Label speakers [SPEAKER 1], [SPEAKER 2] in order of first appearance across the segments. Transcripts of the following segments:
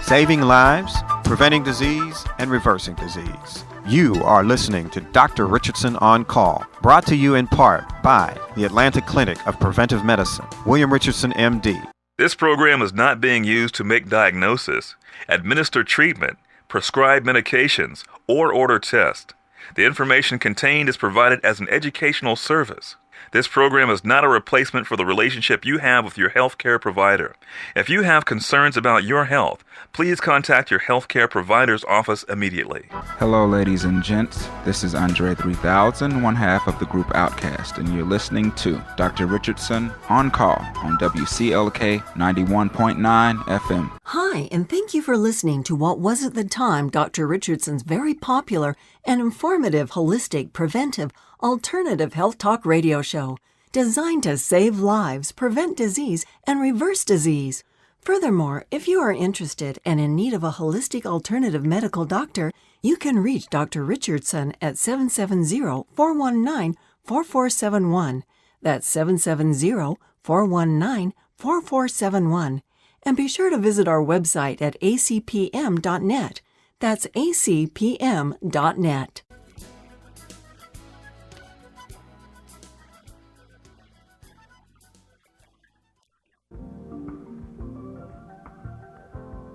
[SPEAKER 1] Saving lives, preventing disease, and reversing disease. You are listening to Dr. Richardson on Call, brought to you in part by the Atlanta Clinic of Preventive Medicine, William Richardson, MD.
[SPEAKER 2] This program is not being used to make diagnosis, administer treatment, prescribe medications, or order tests. The information contained is provided as an educational service. This program is not a replacement for the relationship you have with your healthcare provider. If you have concerns about your health, please contact your healthcare provider's office immediately.
[SPEAKER 3] Hello, ladies and gents. This is Andre 3000, one half of the group Outcast, and you're listening to Dr. Richardson on Call on WCLK 91.9 FM.
[SPEAKER 4] Hi, and thank you for listening to what was at the time Dr. Richardson's very popular and informative holistic, preventive, alternative health talk radio show, designed to save lives, prevent disease, and reverse disease. Furthermore, if you are interested and in need of a holistic alternative medical doctor, you can reach Dr. Richardson at 770-419-4471. That's 770-419-4471. And be sure to visit our website at acpm.net. That's acpm.net.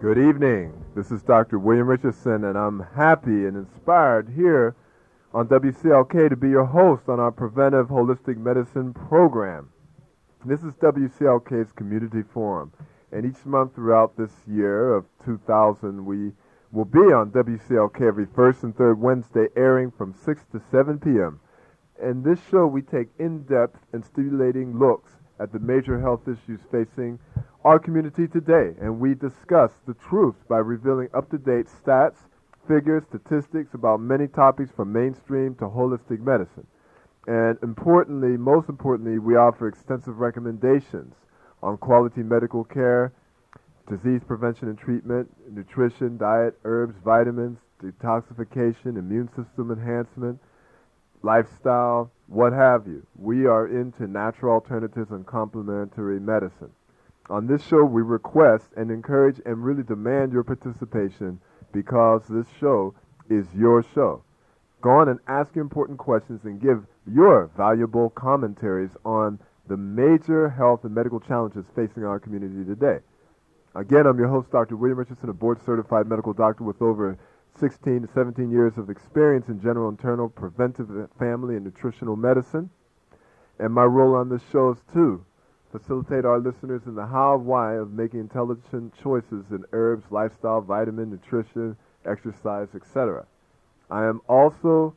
[SPEAKER 5] Good evening. This is Dr. William Richardson, and I'm happy and inspired here on WCLK to be your host on our Preventive Holistic Medicine program. This is WCLK's Community Forum, and each month throughout this year of 2000, we will be on WCLK every first and third Wednesday, airing from 6 to 7 p.m. In this show, we take in-depth and stimulating looks at the major health issues facing our community today, and we discuss the truth by revealing up-to-date stats, figures, statistics about many topics from mainstream to holistic medicine. And importantly, most importantly, we offer extensive recommendations on quality medical care, disease prevention and treatment, nutrition, diet, herbs, vitamins, detoxification, immune system enhancement, lifestyle, what have you. We are into natural alternatives and complementary medicine. On this show, we request and encourage and really demand your participation because this show is your show. Go on and ask your important questions and give your valuable commentaries on the major health and medical challenges facing our community today. Again, I'm your host, Dr. William Richardson, a board-certified medical doctor with over 16 to 17 years of experience in general internal, preventive, family, and nutritional medicine. And my role on this show is to facilitate our listeners in the how and why of making intelligent choices in herbs, lifestyle, vitamin, nutrition, exercise, etc. I am also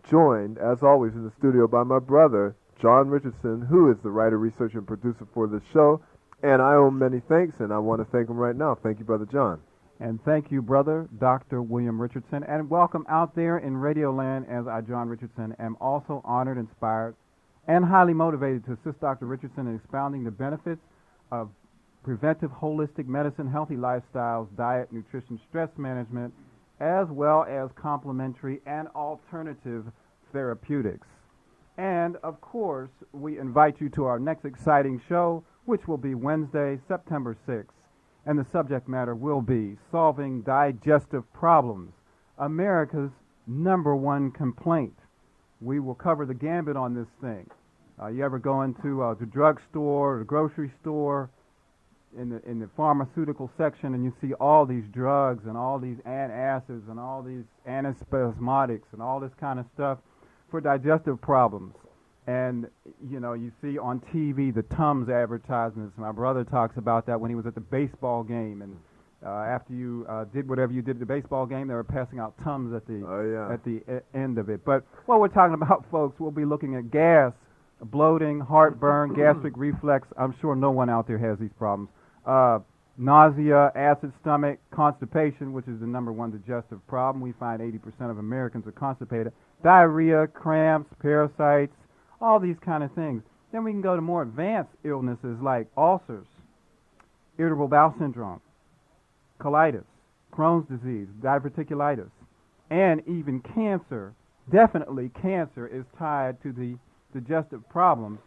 [SPEAKER 5] joined, as always, in the studio by my brother, John Richardson, who is the writer, researcher, and producer for this show. And I owe him many thanks, and I want to thank him right now. Thank you, Brother John.
[SPEAKER 6] And thank you, brother, Dr. William Richardson. And welcome out there in Radio Land, as I, John Richardson, am also honored, inspired, and highly motivated to assist Dr. Richardson in expounding the benefits of preventive holistic medicine, healthy lifestyles, diet, nutrition, stress management, as well as complementary and alternative therapeutics. And, of course, we invite you to our next exciting show, which will be Wednesday, September 6th. And the subject matter will be solving digestive problems, America's #1 complaint. We will cover the gambit on this thing. You ever go into the drugstore or the grocery store in the pharmaceutical section and you see all these drugs and all these antacids and all these antispasmodics and all this kind of stuff for digestive problems. And, you know, you see on TV the Tums advertisements. My brother talks about that when he was at the baseball game. And after you did whatever you did at the baseball game, they were passing out Tums at the end of it. But what we're talking about, folks, we'll be looking at gas, bloating, heartburn, gastric reflux. I'm sure no one out there has these problems. Nausea, acid stomach, constipation, which is the #1 digestive problem. We find 80% of Americans are constipated. Diarrhea, cramps, parasites, all these kind of things. Then we can go to more advanced illnesses like ulcers, irritable bowel syndrome, colitis, Crohn's disease, diverticulitis, and even cancer. Definitely cancer is tied to the digestive problems.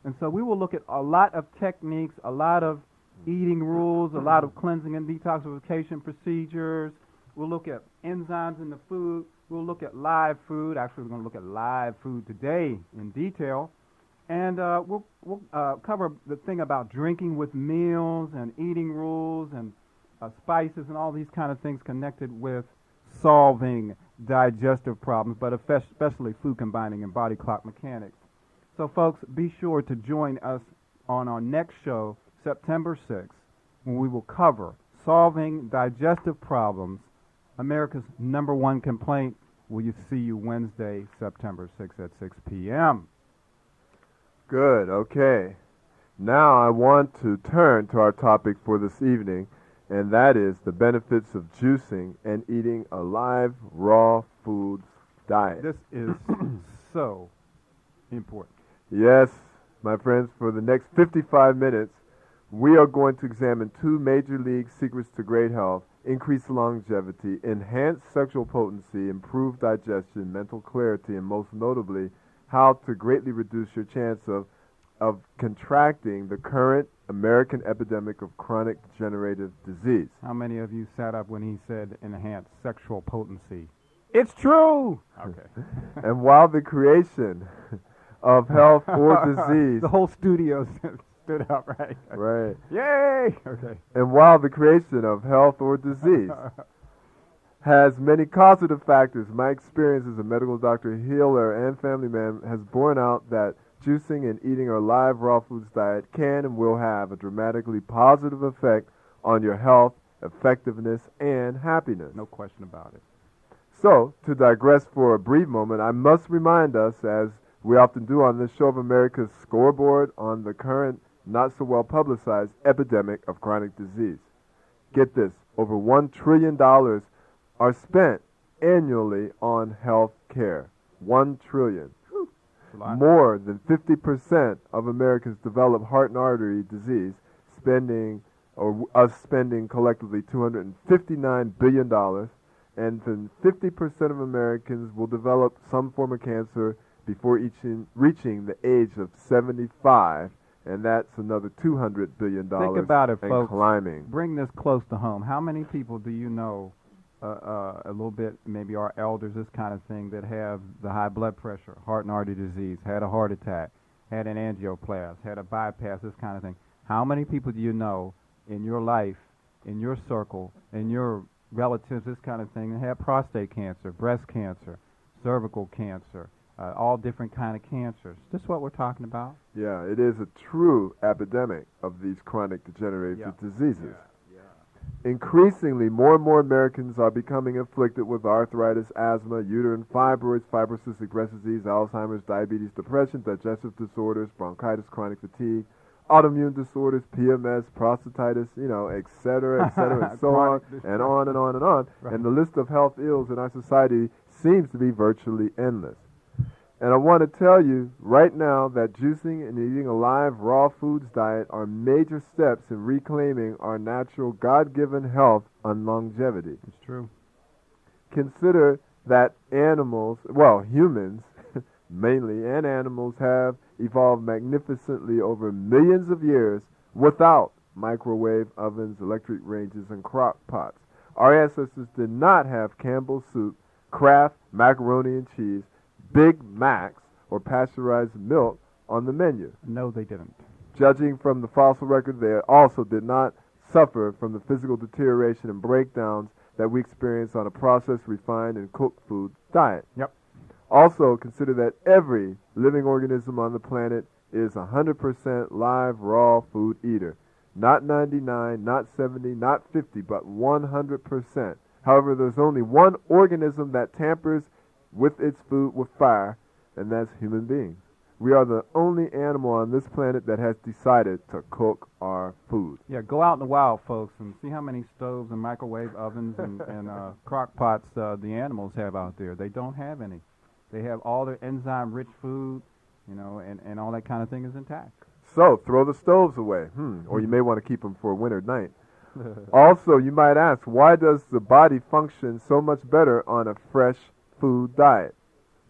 [SPEAKER 6] And so we will look at a lot of techniques, a lot of eating rules, a lot of cleansing and detoxification procedures. We'll look at enzymes in the food. We'll look at live food. Actually, we're going to look at live food today in detail. And we'll cover the thing about drinking with meals and eating rules and spices and all these kind of things connected with solving digestive problems, but especially food combining and body clock mechanics. So, folks, be sure to join us on our next show, September 6th, when we will cover solving digestive problems, America's #1 complaint. We'll see you Wednesday, September 6th at 6 p.m.
[SPEAKER 5] Good, okay. Now I want to turn to our topic for this evening, and that is the benefits of juicing and eating a live, raw foods diet.
[SPEAKER 6] This is so important.
[SPEAKER 5] Yes, my friends, for the next 55 minutes, we are going to examine 2 major league secrets to great health: increased longevity, enhanced sexual potency, improved digestion, mental clarity, and most notably, how to greatly reduce your chance of contracting the current American epidemic of chronic degenerative disease.
[SPEAKER 6] How many of you sat up when he said enhanced sexual potency? It's true! Okay.
[SPEAKER 5] And while the creation of health or disease...
[SPEAKER 6] The whole studio stood up, right?
[SPEAKER 5] Right.
[SPEAKER 6] Yay! Okay.
[SPEAKER 5] And while the creation of health or disease has many causative factors, my experience as a medical doctor, healer, and family man has borne out that juicing and eating a live raw foods diet can and will have a dramatically positive effect on your health, effectiveness, and happiness.
[SPEAKER 6] No question about it.
[SPEAKER 5] So, to digress for a brief moment, I must remind us, as we often do on this show, of America's scoreboard on the current not-so-well-publicized epidemic of chronic disease. Get this, over $1 trillion are spent annually on health care. $1 trillion. More than 50% of Americans develop heart and artery disease, us spending collectively $259 billion, and then 50% of Americans will develop some form of cancer before reaching the age of 75, and that's another $200 billion.
[SPEAKER 6] Think about it,
[SPEAKER 5] and
[SPEAKER 6] folks.
[SPEAKER 5] Climbing.
[SPEAKER 6] Bring this close to home. How many people do you know, a little bit, maybe our elders, this kind of thing, that have the high blood pressure, heart and artery disease, had a heart attack, had an angioplasty, had a bypass, this kind of thing? How many people do you know in your life, in your circle, in your relatives, this kind of thing, that have prostate cancer, breast cancer, cervical cancer, all different kind of cancers? This is what we're talking about.
[SPEAKER 5] Yeah, it is a true epidemic of these chronic degenerative diseases. Increasingly, more and more Americans are becoming afflicted with arthritis, asthma, uterine fibroids, fibrocystic breast disease, Alzheimer's, diabetes, depression, digestive disorders, bronchitis, chronic fatigue, autoimmune disorders, PMS, prostatitis, et cetera, and so on, and on and on and on. Right. And the list of health ills in our society seems to be virtually endless. And I want to tell you right now that juicing and eating a live raw foods diet are major steps in reclaiming our natural God-given health and longevity.
[SPEAKER 6] It's true.
[SPEAKER 5] Consider that humans mainly, and animals have evolved magnificently over millions of years without microwave ovens, electric ranges, and crock pots. Our ancestors did not have Campbell's soup, Kraft macaroni and cheese, Big Macs, or pasteurized milk on the menu.
[SPEAKER 6] No, they didn't.
[SPEAKER 5] Judging from the fossil record, they also did not suffer from the physical deterioration and breakdowns that we experience on a processed, refined, and cooked food diet.
[SPEAKER 6] Yep.
[SPEAKER 5] Also, consider that every living organism on the planet is 100% live, raw food eater. Not 99, not 70, not 50, but 100%. However, there's only one organism that tampers with its food with fire, and that's human beings. We are the only animal on this planet that has decided to cook our food.
[SPEAKER 6] Yeah, go out in the wild, folks, and see how many stoves and microwave ovens and crock pots the animals have out there. They don't have any. They have all their enzyme-rich food, and all that kind of thing is intact.
[SPEAKER 5] So, throw the stoves away. Or you may want to keep them for a winter night. Also, you might ask, why does the body function so much better on a fresh food diet?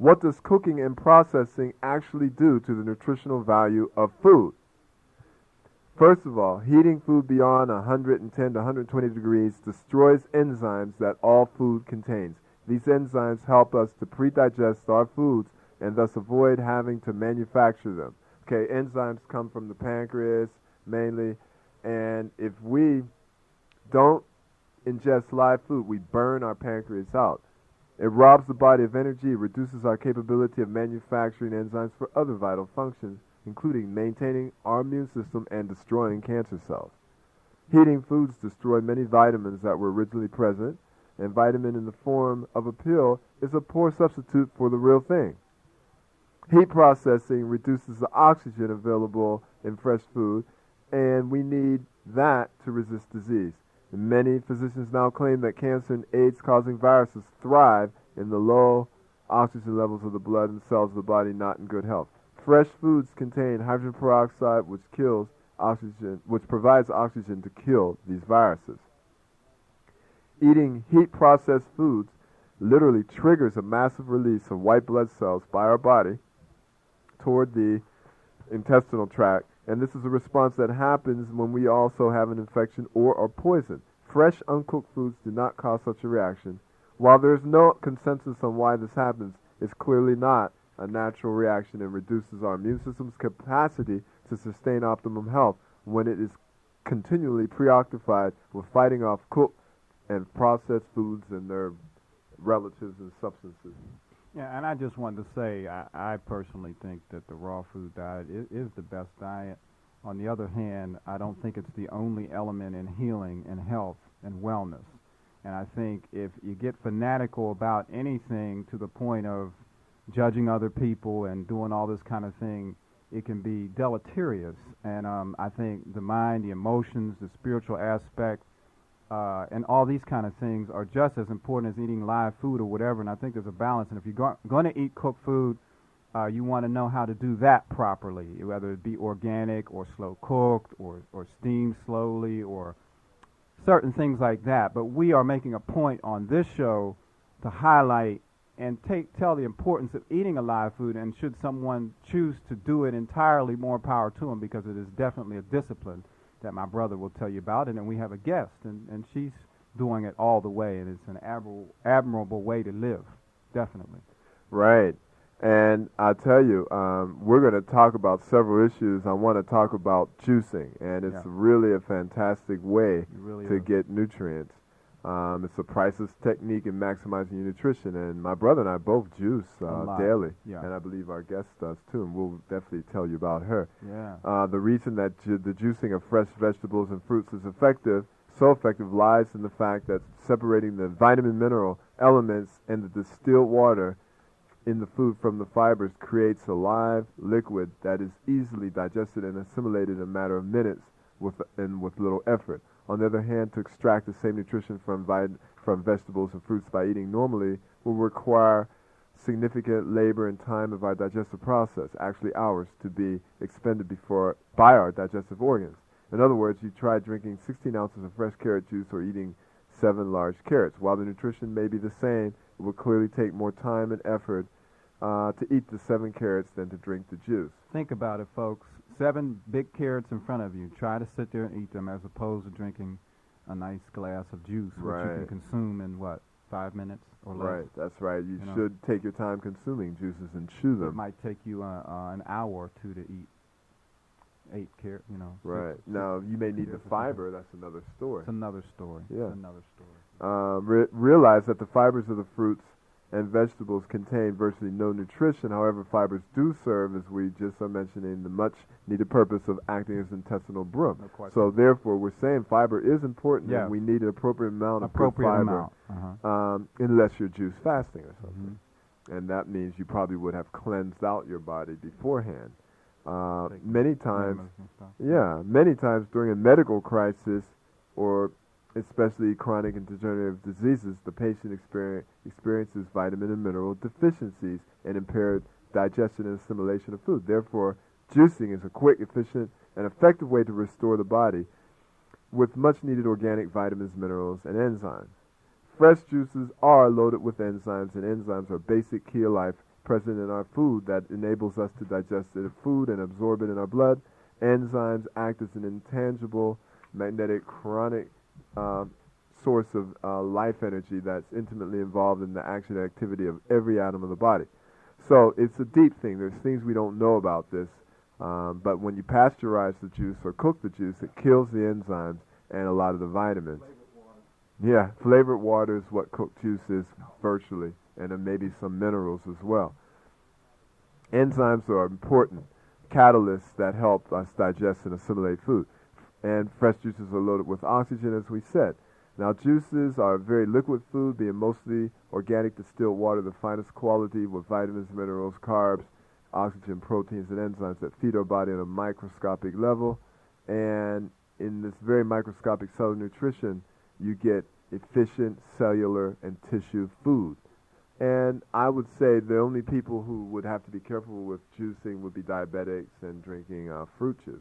[SPEAKER 5] What does cooking and processing actually do to the nutritional value of food? First of all, heating food beyond 110 to 120 degrees destroys enzymes that all food contains. These enzymes help us to pre-digest our foods and thus avoid having to manufacture them. Okay, enzymes come from the pancreas mainly, and if we don't ingest live food, we burn our pancreas out. It robs the body of energy, it reduces our capability of manufacturing enzymes for other vital functions, including maintaining our immune system and destroying cancer cells. Heating foods destroy many vitamins that were originally present, and vitamin in the form of a pill is a poor substitute for the real thing. Heat processing reduces the oxygen available in fresh food, and we need that to resist disease. Many physicians now claim that cancer and AIDS-causing viruses thrive in the low oxygen levels of the blood and cells of the body not in good health. Fresh foods contain hydrogen peroxide, which provides oxygen to kill these viruses. Eating heat-processed foods literally triggers a massive release of white blood cells by our body toward the intestinal tract, and this is a response that happens when we also have an infection or are poisoned. Fresh, uncooked foods do not cause such a reaction. While there is no consensus on why this happens, it's clearly not a natural reaction and reduces our immune system's capacity to sustain optimum health when it is continually preoccupied with fighting off cooked and processed foods and their relatives and substances.
[SPEAKER 6] Yeah, and I just wanted to say, I personally think that the raw food diet is the best diet. On the other hand, I don't think it's the only element in healing and health and wellness. And I think if you get fanatical about anything to the point of judging other people and doing all this kind of thing, it can be deleterious. And I think the mind, the emotions, the spiritual aspect, and all these kind of things are just as important as eating live food or whatever, and I think there's a balance. And if you're going to eat cooked food, you want to know how to do that properly, whether it be organic or slow cooked or steamed slowly or certain things like that. But we are making a point on this show to highlight and tell the importance of eating a live food, and should someone choose to do it entirely, more power to them, because it is definitely a discipline that my brother will tell you about. And then we have a guest, and she's doing it all the way, and it's an admirable way to live, definitely.
[SPEAKER 5] Right. And I tell you, we're going to talk about several issues. I want to talk about juicing, and it's really a fantastic way to get nutrients. It's a priceless technique in maximizing your nutrition, and my brother and I both juice daily, and I believe our guest does too, and we'll definitely tell you about her. The reason that the juicing of fresh vegetables and fruits is so effective lies in the fact that separating the vitamin mineral elements and the distilled water in the food from the fibers creates a live liquid that is easily digested and assimilated in a matter of minutes with little effort. On the other hand, to extract the same nutrition from vegetables and fruits by eating normally will require significant labor and time of our digestive process, actually hours, to be expended by our digestive organs. In other words, you try drinking 16 ounces of fresh carrot juice or eating 7 large carrots. While the nutrition may be the same, it will clearly take more time and effort to eat the 7 carrots than to drink the juice.
[SPEAKER 6] Think about it, folks. 7 big carrots in front of you. Try to sit there and eat them as opposed to drinking a nice glass of juice, which you can consume in, 5 minutes or less?
[SPEAKER 5] Right, that's right. You should take your time consuming juices and chew them.
[SPEAKER 6] It might take you an hour or two to eat 8 carrots,
[SPEAKER 5] Right. Now, you may need the fiber. That's another story.
[SPEAKER 6] It's another story.
[SPEAKER 5] Yeah.
[SPEAKER 6] It's another story.
[SPEAKER 5] Realize that the fibers of the fruits and vegetables contain virtually no nutrition. However, fibers do serve, as we just are mentioning, the much-needed purpose of acting as intestinal broom. So, therefore, we're saying fiber is important, and we need an appropriate amount of good fiber, unless you're juice fasting or something. And that means you probably would have cleansed out your body beforehand. Many times during a medical crisis, or especially chronic and degenerative diseases, the patient experiences vitamin and mineral deficiencies and impaired digestion and assimilation of food. Therefore, juicing is a quick, efficient, and effective way to restore the body with much-needed organic vitamins, minerals, and enzymes. Fresh juices are loaded with enzymes, and enzymes are basic key of life, present in our food that enables us to digest the food and absorb it in our blood. Enzymes act as an intangible, magnetic, chronic source of life energy that's intimately involved in the action and activity of every atom of the body. So it's a deep thing. There's things we don't know about this, but when you pasteurize the juice or cook the juice, it kills the enzymes and a lot of the vitamins. Yeah, flavored water is what cooked juice is virtually, and then maybe some minerals as well. Enzymes are important catalysts that help us digest and assimilate food. And fresh juices are loaded with oxygen, as we said. Now, juices are a very liquid food, being mostly organic distilled water, the finest quality, with vitamins, minerals, carbs, oxygen, proteins, and enzymes that feed our body on a microscopic level. And in this very microscopic cellular nutrition, you get efficient cellular and tissue food. And I would say the only people who would have to be careful with juicing would be diabetics and drinking fruit juice.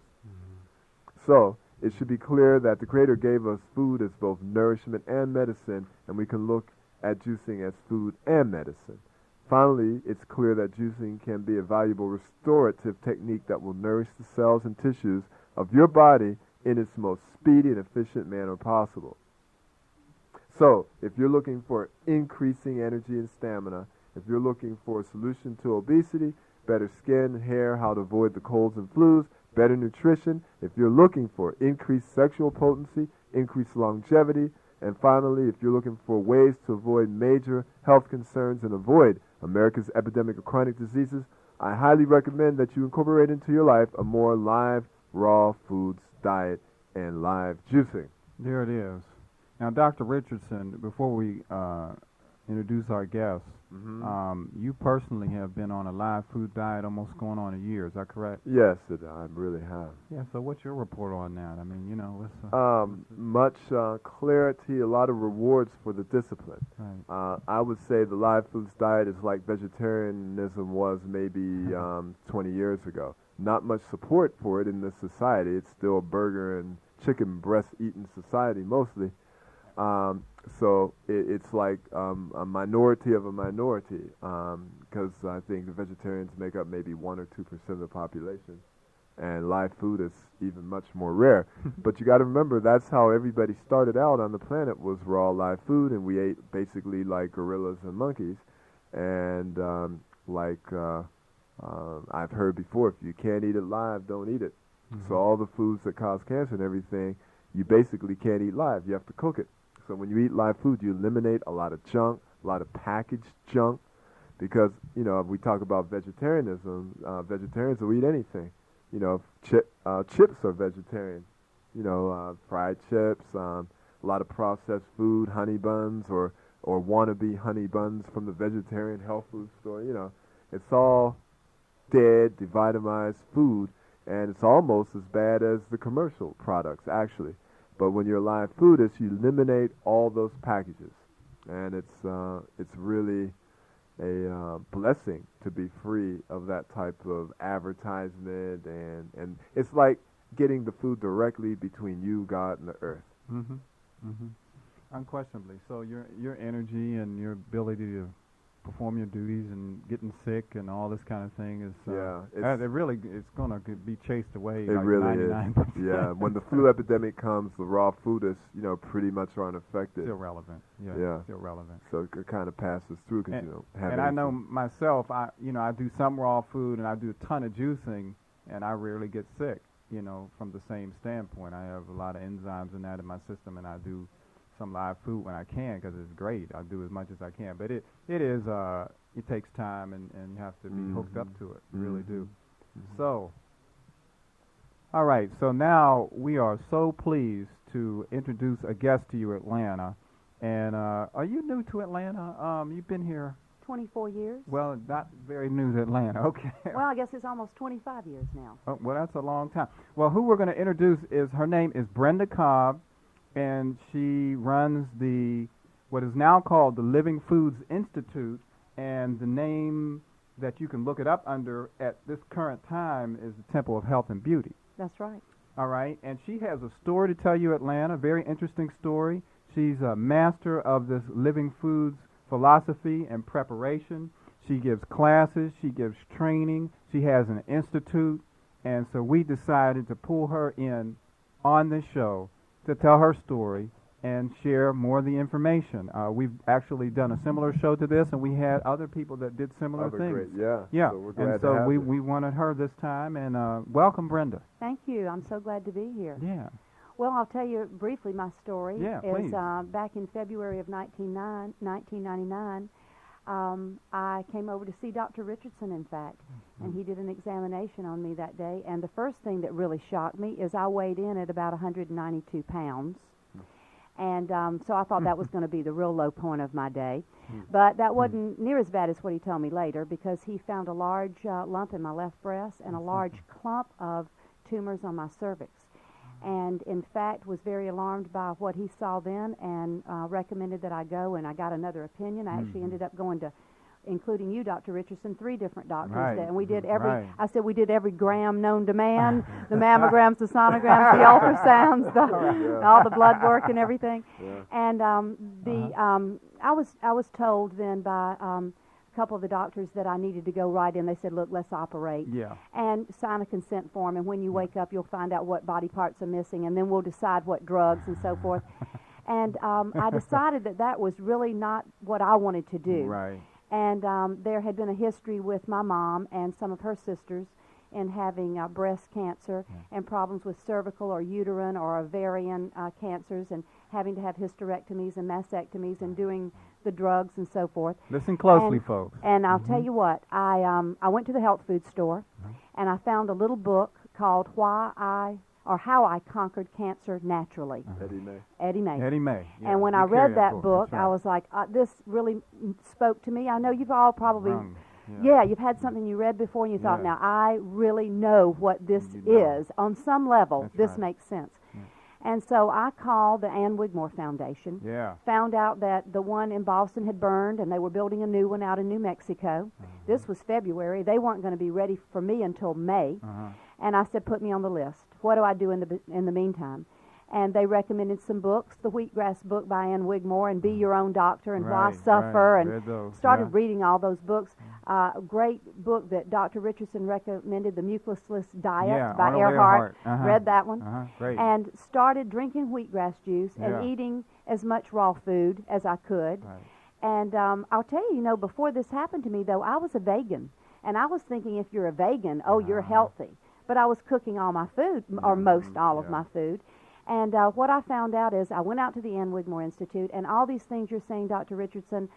[SPEAKER 5] So it should be clear that the Creator gave us food as both nourishment and medicine, and we can look at juicing as food and medicine. Finally, it's clear that juicing can be a valuable restorative technique that will nourish the cells and tissues of your body in its most speedy and efficient manner possible. So, if you're looking for increasing energy and stamina, if you're looking for a solution to obesity, better skin, hair, how to avoid the colds and flus, better nutrition, if you're looking for increased sexual potency, increased longevity, and finally, if you're looking for ways to avoid major health concerns and avoid America's epidemic of chronic diseases, I highly recommend that you incorporate into your life a more live, raw foods diet and live juicing.
[SPEAKER 6] There it is. Now, Dr. Richardson, before we introduce our guests, you personally have been on a live food diet almost going on a year. Is that correct?
[SPEAKER 5] Yes, I really have.
[SPEAKER 6] Yeah, so what's your report on that? I mean, you know, it's...
[SPEAKER 5] much clarity, a lot of rewards for the discipline.
[SPEAKER 6] Right.
[SPEAKER 5] I would say the live foods diet is like vegetarianism was maybe 20 years ago. Not much support for it in this society. It's still a burger and chicken breast eating society mostly. So it's like a minority of a minority, because I think the vegetarians make up maybe 1 or 2% of the population, and live food is even much more rare. But you got to remember, that's how everybody started out on the planet, was raw live food, and we ate basically like gorillas and monkeys. And I've heard before, if you can't eat it live, don't eat it. So all the foods that cause cancer and everything, you basically can't eat live. You have to cook it. So when you eat live food, you eliminate a lot of junk, a lot of packaged junk, because, you know, if we talk about vegetarianism, vegetarians will eat anything. You know, chips are vegetarian. You know, fried chips, a lot of processed food, honey buns or wannabe honey buns from the vegetarian health food store. You know, it's all dead, devitamized food, and it's almost as bad as the commercial products, actually. But when you're a live foodist, you eliminate all those packages, and it's really a blessing to be free of that type of advertisement, and it's like getting the food directly between you, God, and the earth.
[SPEAKER 6] Unquestionably. So your energy and your ability to perform your duties and getting sick and all this kind of thing is it's going to be chased away.
[SPEAKER 5] It
[SPEAKER 6] like
[SPEAKER 5] really
[SPEAKER 6] 99%.
[SPEAKER 5] is. Yeah, when the flu epidemic comes, the raw foodists, you know, pretty much are unaffected.
[SPEAKER 6] Still relevant. Yeah. Still relevant.
[SPEAKER 5] So it kind of passes through because you don't have.
[SPEAKER 6] And I know myself. I do some raw food and I do a ton of juicing, and I rarely get sick. You know, from the same standpoint, I have a lot of enzymes and that in my system, and I do some live food when I can because it's great. I do as much as I can, but it takes time and you have to be hooked up to it. You really do. So, all right. So now we are so pleased to introduce a guest to you, Atlanta. And are you new to Atlanta? You've been here
[SPEAKER 7] 24 years.
[SPEAKER 6] Well, not very new to Atlanta. Okay.
[SPEAKER 7] Well, I guess it's almost 25 years now.
[SPEAKER 6] Oh, well, that's a long time. Well, who we're going to introduce is, her name is Brenda Cobb, and she runs what is now called the Living Foods Institute, and the name that you can look it up under at this current time is the Temple of Health and Beauty.
[SPEAKER 7] That's right.
[SPEAKER 6] All right, and she has a story to tell you, Atlanta, a very interesting story. She's a master of this Living Foods philosophy and preparation. She gives classes. She gives training. She has an institute. And so we decided to pull her in on this show to tell her story and share more of the information. We've actually done a similar show to this, and we had other people that did similar things.
[SPEAKER 5] Great, yeah.
[SPEAKER 6] Yeah,
[SPEAKER 5] So we're glad
[SPEAKER 6] and
[SPEAKER 5] to
[SPEAKER 6] so
[SPEAKER 5] have you.
[SPEAKER 6] we wanted her this time, and welcome, Brenda.
[SPEAKER 7] Thank you. I'm so glad to be here.
[SPEAKER 6] Yeah.
[SPEAKER 7] Well, I'll tell you briefly my story.
[SPEAKER 6] Yeah,
[SPEAKER 7] is
[SPEAKER 6] please.
[SPEAKER 7] Back in February of 1999, I came over to see Dr. Richardson, in fact, and he did an examination on me that day. And the first thing that really shocked me is I weighed in at about 192 pounds. And so I thought that was going to be the real low point of my day. But that wasn't near as bad as what he told me later, because he found a large lump in my left breast and a large clump of tumors on my cervix. And in fact was very alarmed by what he saw then, and recommended that I go, and I got another opinion. I actually ended up going to, including you, Dr. Richardson, 3 different doctors.
[SPEAKER 6] Right.
[SPEAKER 7] And we did every,
[SPEAKER 6] Right.
[SPEAKER 7] I said we did every gram known to man, the mammograms, the sonograms, the ultrasounds, all the blood work and everything.
[SPEAKER 5] Yeah.
[SPEAKER 7] And I was told then by a couple of the doctors that I needed to go right in. They said, look, let's operate.
[SPEAKER 6] Yeah.
[SPEAKER 7] And sign a consent form, and when you wake up, you'll find out what body parts are missing, and then we'll decide what drugs and so forth. And I decided that that was really not what I wanted to do.
[SPEAKER 6] Right.
[SPEAKER 7] And there had been a history with my mom and some of her sisters in having breast cancer and problems with cervical or uterine or ovarian cancers, and having to have hysterectomies and mastectomies and doing the drugs and so forth.
[SPEAKER 6] Listen closely, folks.
[SPEAKER 7] And I'll tell you what, I went to the health food store, and I found a little book called How I Conquered Cancer Naturally.
[SPEAKER 5] Eddie May.
[SPEAKER 7] Eddie May.
[SPEAKER 6] Eddie May. Yeah,
[SPEAKER 7] And when
[SPEAKER 6] you
[SPEAKER 7] I
[SPEAKER 6] carry
[SPEAKER 7] read that book,
[SPEAKER 6] That's right.
[SPEAKER 7] I was like, this really spoke to me. I know you've all probably,
[SPEAKER 6] Wrong.
[SPEAKER 7] yeah, you've had something you read before, and you thought,
[SPEAKER 6] Yeah.
[SPEAKER 7] now I really know what this
[SPEAKER 6] You know.
[SPEAKER 7] is. On some level,
[SPEAKER 6] That's
[SPEAKER 7] this
[SPEAKER 6] right.
[SPEAKER 7] makes sense. And so I called the Ann Wigmore Foundation,
[SPEAKER 6] Yeah.
[SPEAKER 7] found out that the one in Boston had burned, and they were building a new one out in New Mexico. This was February. They weren't going to be ready for me until May. And I said, put me on the list. What do I do in the meantime? And they recommended some books, the Wheatgrass book by Ann Wigmore, and Be Your Own Doctor, and Why
[SPEAKER 6] Right,
[SPEAKER 7] Suffer,
[SPEAKER 6] right.
[SPEAKER 7] and
[SPEAKER 6] Read those,
[SPEAKER 7] started
[SPEAKER 6] yeah.
[SPEAKER 7] reading all those books. A great book that Dr. Richardson recommended, The Mucusless Diet
[SPEAKER 6] Yeah,
[SPEAKER 7] by
[SPEAKER 6] Arnold
[SPEAKER 7] Earhart.
[SPEAKER 6] Earhart.
[SPEAKER 7] Read that one.
[SPEAKER 6] Great.
[SPEAKER 7] And started drinking wheatgrass juice
[SPEAKER 6] Yeah.
[SPEAKER 7] and eating as much raw food as I could.
[SPEAKER 6] Right.
[SPEAKER 7] And I'll tell you, before this happened to me, though, I was a vegan. And I was thinking, if you're a vegan, you're healthy. But I was cooking all my food, or most all of my food. And what I found out is I went out to the Ann Wigmore Institute, and all these things you're saying, Dr. Richardson,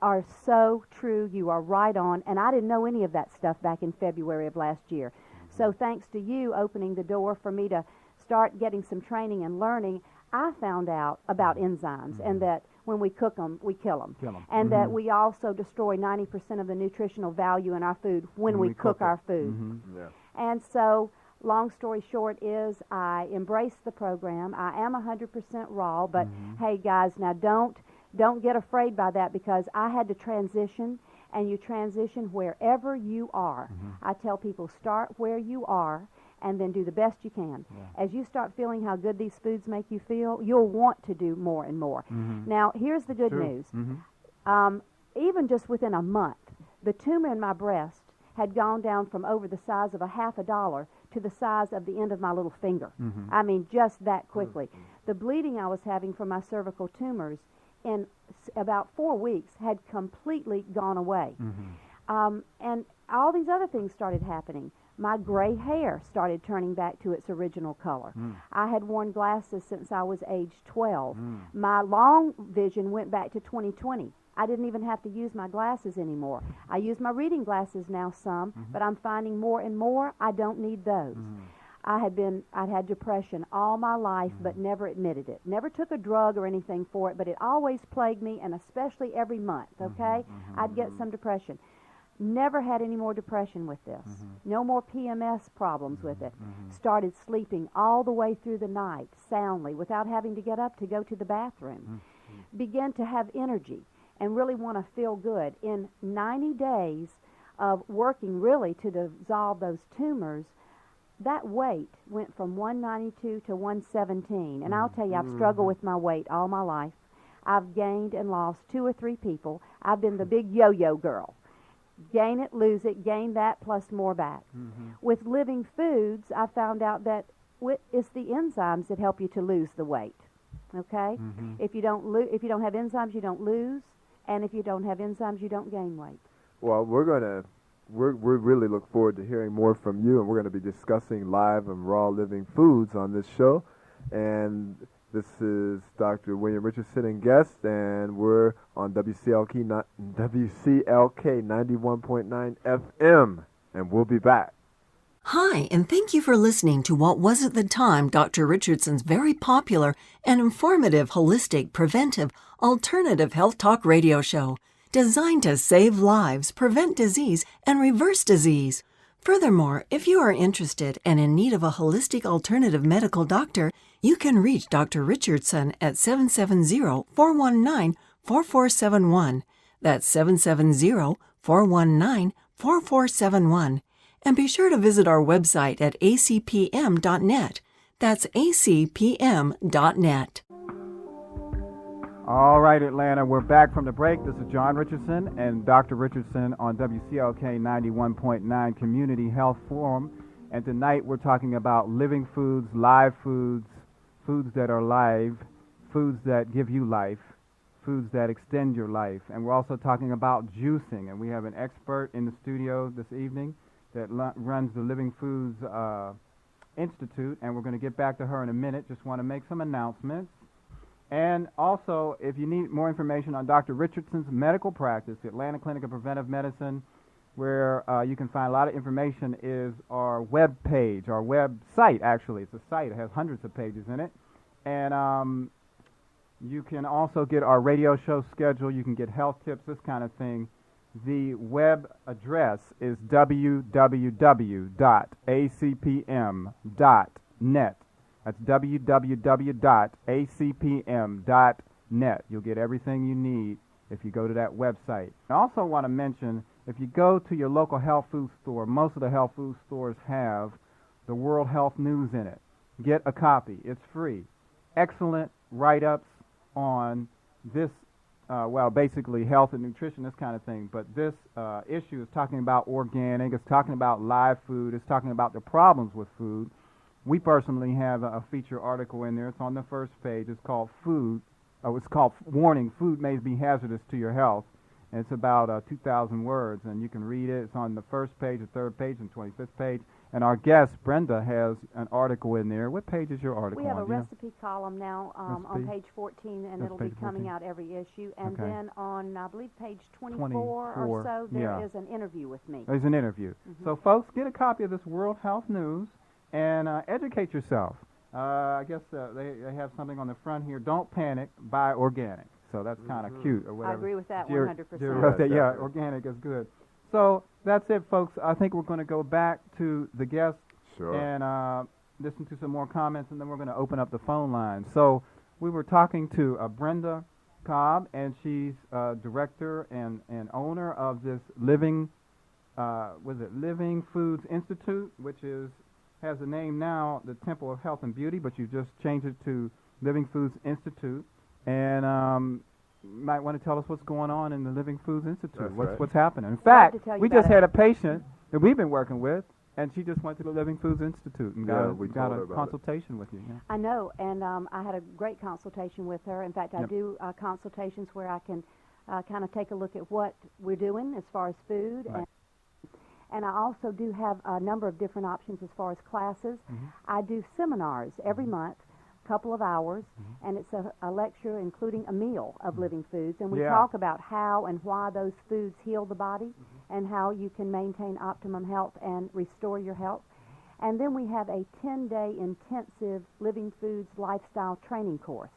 [SPEAKER 7] are so true. You are right on. And I didn't know any of that stuff back in February of last year. So thanks to you opening the door for me to start getting some training and learning, I found out about enzymes, and that when we cook them, we kill them. And that we also destroy 90% of the nutritional value in our food when we cook our food.
[SPEAKER 5] Yeah.
[SPEAKER 7] And so, long story short is I embraced the program. I am 100% raw, but hey guys, now don't get afraid by that, because I had to transition, and you transition wherever you are. I tell people, start where you are and then do the best you can. As you start feeling how good these foods make you feel, you'll want to do more and more. Now, here's the good news. Even just within a month, the tumor in my breast had gone down from over the size of a $50 to the size of the end of my little finger. I mean, just that quickly. The bleeding I was having from my cervical tumors in about 4 weeks had completely gone away. And all these other things started happening. My gray hair started turning back to its original color. I had worn glasses since I was age 12. My long vision went back to 20/20. I didn't even have to use my glasses anymore. I use my reading glasses now some, but I'm finding more and more I don't need those. I'd had depression all my life, but never admitted it. Never took a drug or anything for it, but it always plagued me, and especially every month, okay? I'd get some depression. Never had any more depression with this. No more PMS problems with it. Started sleeping all the way through the night, soundly, without having to get up to go to the bathroom. Began to have energy and really want to feel good. In 90 days of working really to dissolve those tumors, that weight went from 192 to 117. And I'll tell you, I've struggled with my weight all my life. I've gained and lost 2 or 3 people. I've been the big yo-yo girl. gain it, lose it, gain that plus more back. With living foods, I found out that it's the enzymes that help you to lose the weight. Okay? If you don't have enzymes, you don't lose, and if you don't have enzymes, you don't gain weight.
[SPEAKER 5] Well, we really look forward to hearing more from you, and we're going to be discussing live and raw living foods on this show. And this is Dr. William Richardson and guest, and we're on WCLK 91.9 FM, and we'll be back.
[SPEAKER 4] Hi, and thank you for listening to what was at the time Dr. Richardson's very popular and informative holistic, preventive, alternative health talk radio show, designed to save lives, prevent disease, and reverse disease. Furthermore, if you are interested and in need of a holistic alternative medical doctor, you can reach Dr. Richardson at 770-419-4471. That's 770-419-4471. And be sure to visit our website at acpm.net. That's acpm.net.
[SPEAKER 6] All right, Atlanta, we're back from the break. This is John Richardson and Dr. Richardson on WCLK 91.9 Community Health Forum. And tonight we're talking about living foods, live foods, foods that are live, foods that give you life, foods that extend your life. And we're also talking about juicing. And we have an expert in the studio this evening that runs the Living Foods Institute. And we're going to get back to her in a minute. Just want to make some announcements. And also, if you need more information on Dr. Richardson's medical practice, the Atlanta Clinic of Preventive Medicine, where you can find a lot of information, is our web page, our website, actually. It's a site. It has hundreds of pages in it. And you can also get our radio show schedule. You can get health tips, this kind of thing. The web address is www.acpm.net. That's www.acpm.net. You'll get everything you need if you go to that website. I also want to mention, if you go to your local health food store, most of the health food stores have the World Health News in it. Get a copy. It's free. Excellent write-ups on this, basically health and nutrition, this kind of thing. But this issue is talking about organic. It's talking about live food. It's talking about the problems with food. We personally have a feature article in there. It's on the first page. It's called Warning, Food May Be Hazardous to Your Health. And it's about 2,000 words, and you can read it. It's on the first page, the third page, and 25th page. And our guest, Brenda, has an article in there. What page is your article on?
[SPEAKER 7] We have a recipe column now on page 14, and it'll be coming out every issue. And then on, I believe, page 24 or so, there is an interview with me.
[SPEAKER 6] There's an interview. So, folks, get a copy of this World Health News and educate yourself. I guess they have something on the front here. Don't panic, buy organic. So that's kind of cute or whatever.
[SPEAKER 7] I agree with that 100%.
[SPEAKER 6] Yeah, organic is good. So that's it, folks. I think we're going to go back to the guests and listen to some more comments, and then we're going to open up the phone line. So we were talking to Brenda Cobb, and she's director and owner of this Living Foods Institute, which has the name now, the Temple of Health and Beauty, but you just changed it to Living Foods Institute. And you might want to tell us what's going on in the Living Foods Institute. What's happening? In fact, we just had a patient that we've been working with, and she just went to the Living Foods Institute and got a consultation with you. Yeah.
[SPEAKER 7] I know, and I had a great consultation with her. In fact, I do consultations where I can kind of take a look at what we're doing as far as food.
[SPEAKER 6] Right.
[SPEAKER 7] And I also do have a number of different options as far as classes. I do seminars every month, a couple of hours, and it's a lecture including a meal of living foods. And we talk about how and why those foods heal the body and how you can maintain optimum health and restore your health. And then we have a 10-day intensive Living Foods lifestyle training course.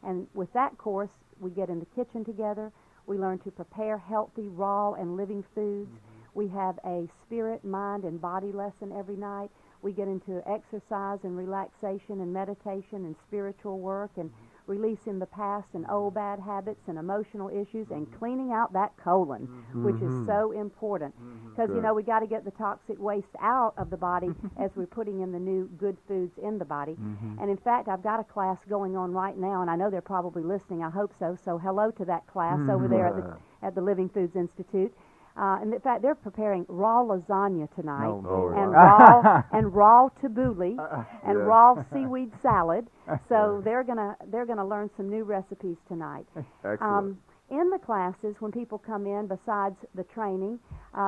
[SPEAKER 7] And with that course, we get in the kitchen together. We learn to prepare healthy, raw, and living foods. We have a spirit, mind, and body lesson every night. We get into exercise and relaxation and meditation and spiritual work and releasing the past and old bad habits and emotional issues and cleaning out that colon, which is so important. Because, you know, we got to get the toxic waste out of the body as we're putting in the new good foods in the body. And, in fact, I've got a class going on right now, and I know they're probably listening. I hope so. So hello to that class over there at the Living Foods Institute. And in fact, they're preparing raw lasagna tonight,
[SPEAKER 6] No, Lord.
[SPEAKER 7] and raw tabbouleh, and
[SPEAKER 5] Yeah.
[SPEAKER 7] raw seaweed salad. So they're gonna learn some new recipes tonight.
[SPEAKER 5] Excellent.
[SPEAKER 7] In the classes, when people come in, besides the training,